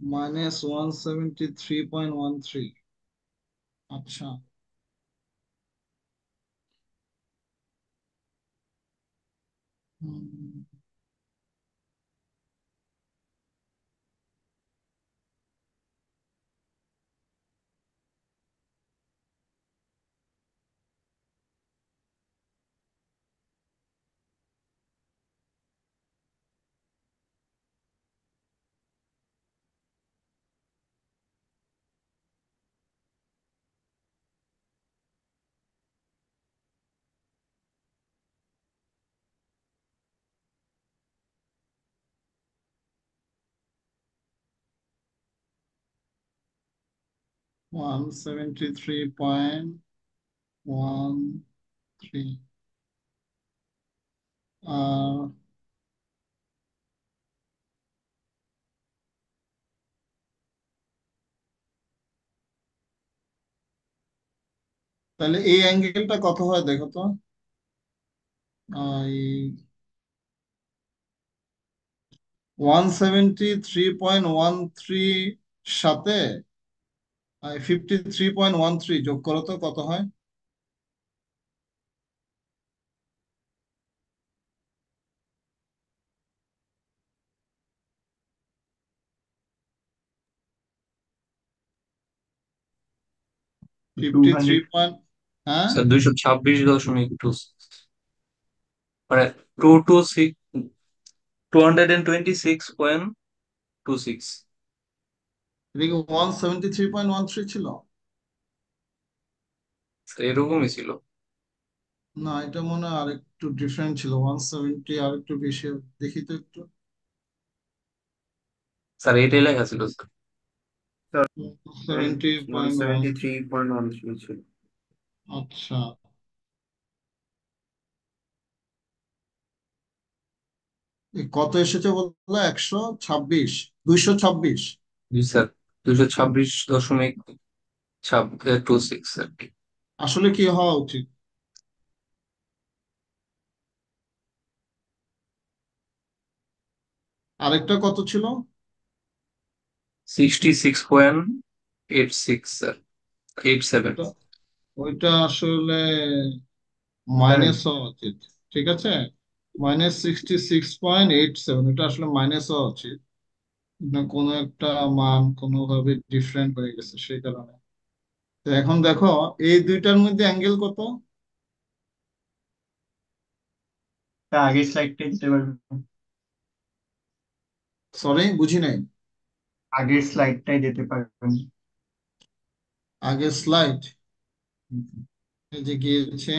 Speaker 1: -173.13। আচ্ছা। হুম, 173.13। আর তাহলে এই অ্যাঙ্গেলটা কত হয় দেখো তো। এই 173.13 সাথে 53.13 যোগ করো তো কত হয়।
Speaker 10: টু
Speaker 1: 53
Speaker 10: হান্ড্রেড
Speaker 1: পয়েন্ট, হ্যাঁ,
Speaker 8: স্যার 226.2, মানে 226.
Speaker 1: এটা কি 173.13 ছিল?
Speaker 8: এরকমই ছিল।
Speaker 1: না, এটা মনে হয় আরেকটু ডিফারেন্ট ছিল, 170 আর একটু বেশি। দেখি তো একটু।
Speaker 8: স্যার এইটাই লেখা ছিল স্যার।
Speaker 1: 70.1।
Speaker 10: 173.13 ছিল।
Speaker 1: আচ্ছা, কত এসেছে বললো? 126, 226।
Speaker 8: জি স্যার, 226.26 আর কি।
Speaker 1: আসলে কি হওয়া উচিত? আরেকটা কত ছিল?
Speaker 8: 66.86 স্যার, 87।
Speaker 1: ওটা ওইটা আসলে
Speaker 10: স্যার
Speaker 1: মাইনাস হওয়া উচিত, ঠিক আছে। -66.87, এটা আসলে মাইনাস হওয়া উচিত। না, কোনো একটা মান কোনোভাবে ডিফারেন্ট হয়ে গেছে সেই কারণে। তো এখন দেখো এই দুইটার মধ্যে অ্যাঙ্গেল কত।
Speaker 10: আগের স্লাইডটাই দিতে পারবেন?
Speaker 1: সরি, বুঝি নাই।
Speaker 10: আগের স্লাইডটাই দিতে পারবেন?
Speaker 1: আগের স্লাইড, এই যে গিয়েছে।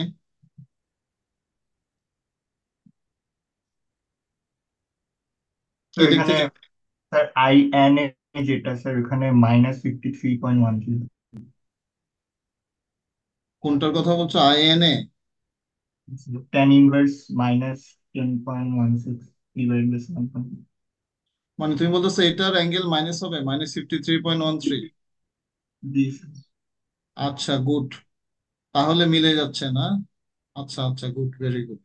Speaker 1: কি
Speaker 10: স্যার
Speaker 1: দেখতে
Speaker 10: এখানে,
Speaker 1: চাও?
Speaker 10: স্যার আই এন এ যেটা, স্যার ওখানে -53.13।
Speaker 1: কোনটার কথা বলছো? INA?
Speaker 10: tan inverse -10.16 divide by 7.
Speaker 1: মানে তুমি বলতেছো এটার অ্যাঙ্গেল মাইনাস হবে, -53.13।
Speaker 10: জি স্যার।
Speaker 1: আচ্ছা, গুড। তাহলে মিলে যাচ্ছে না? আচ্ছা আচ্ছা, গুড, ভেরি গুড।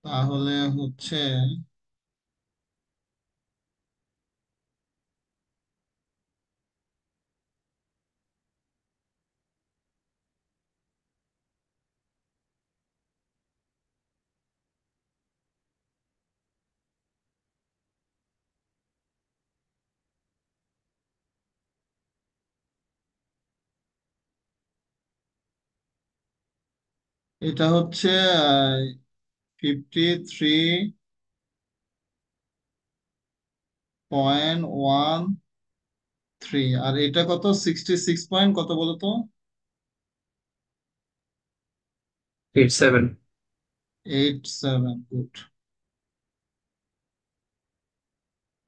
Speaker 1: তাহলে হচ্ছে এটা হচ্ছে 53.13, আর এটা কত? 66 পয়েন্ট কত বলো তো?
Speaker 8: 87।
Speaker 1: 87, গুড।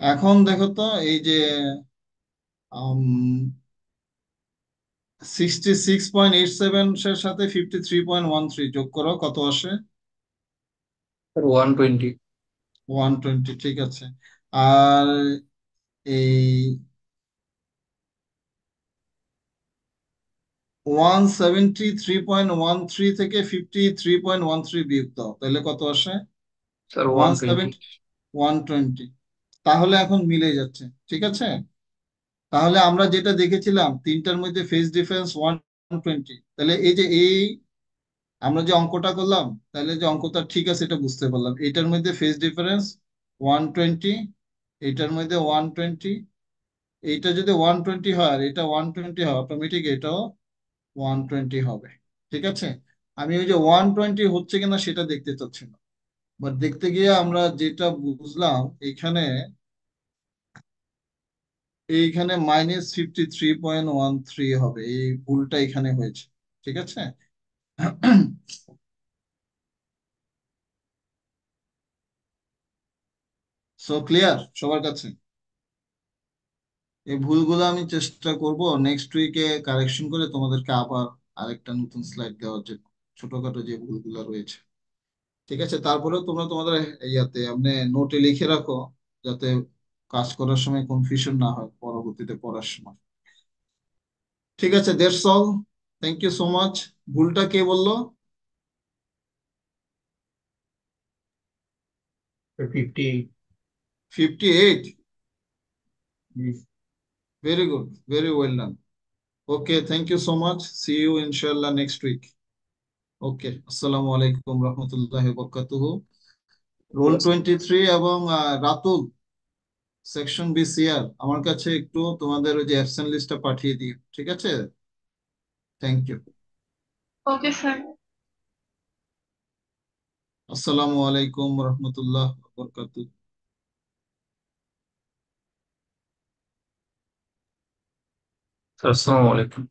Speaker 1: এখন দেখো তো এই যে 66.87 এর সাথে 53.13 যোগ করো, কত আসে?
Speaker 8: স্যার 120।
Speaker 1: 120, ঠিক আছে। আর এই 173.13 থেকে 53.13 বিয়োগ দাও, তাহলে কত আসে?
Speaker 8: Sir
Speaker 1: one
Speaker 8: 120।
Speaker 1: সেভেন্টি 120। তাহলে এখন মিলে যাচ্ছে, ঠিক আছে। তাহলে আমরা যেটা দেখেছিলাম তিনটার মধ্যে ফেজ ডিফারেন্স 120, তাহলে এই যে আমরা যে অঙ্কটা করলাম, তাহলে যে অঙ্কটা ঠিক আছে এটা বুঝতে পারলাম। এটার মধ্যে ফেজ ডিফারেন্স 120, এটার মধ্যে 120, এইটা যদি 120 হয় আর এটা 120 হয়, অটোমেটিক এটাও 120 হবে, ঠিক আছে। আমি ওই যে 120 হচ্ছে কিনা সেটা দেখতে চাচ্ছি না, বাট দেখতে গিয়ে আমরা যেটা বুঝলাম এখানে, এইখানে -53.13 হবে, এই ভুলটা এখানে হয়েছে, ঠিক আছে। সো ক্লিয়ার সবার কাছে? এই ভুলগুলো আমি চেষ্টা করব নেক্সট উইকে কারেকশন করে তোমাদেরকে আবার আরেকটা নতুন স্লাইড দেওয়ার জন্য, ছোটখাটো যে ভুলগুলো রয়েছে, ঠিক আছে। তারপরেও তোমরা তোমাদের ইয়াতে আপনি নোটে লিখে রাখো, যাতে কাজ করার সময় কনফিউশন না হয় পরবর্তীতে পড়ার সময়, ঠিক আছে। That's all, thank you so much. ভুলটা কে বললো?
Speaker 10: 58.
Speaker 1: 58?
Speaker 10: Yes.
Speaker 1: Very good, very well done. Okay, thank you so much, see you ইনশাল্লাহ নেক্সট উইক। ওকে, আসসালামু আলাইকুম রহমতুল্লাহি বরকাতুহু। রোল 23 এবং রাতুল, সেকশন বি সিআর, আমার কাছে একটু তোমাদের ওই যে অ্যাবসেন্ট লিস্টটা পাঠিয়ে দিও, ঠিক আছে। Thank you.
Speaker 11: Okay sir.
Speaker 1: আসসালামু আলাইকুম রহমতুল্লাহ বরকাতুহু।
Speaker 8: স্যার আসসালামু আলাইকুম।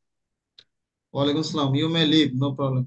Speaker 1: ওয়ালাইকুম আসসালাম, you may leave, no problem.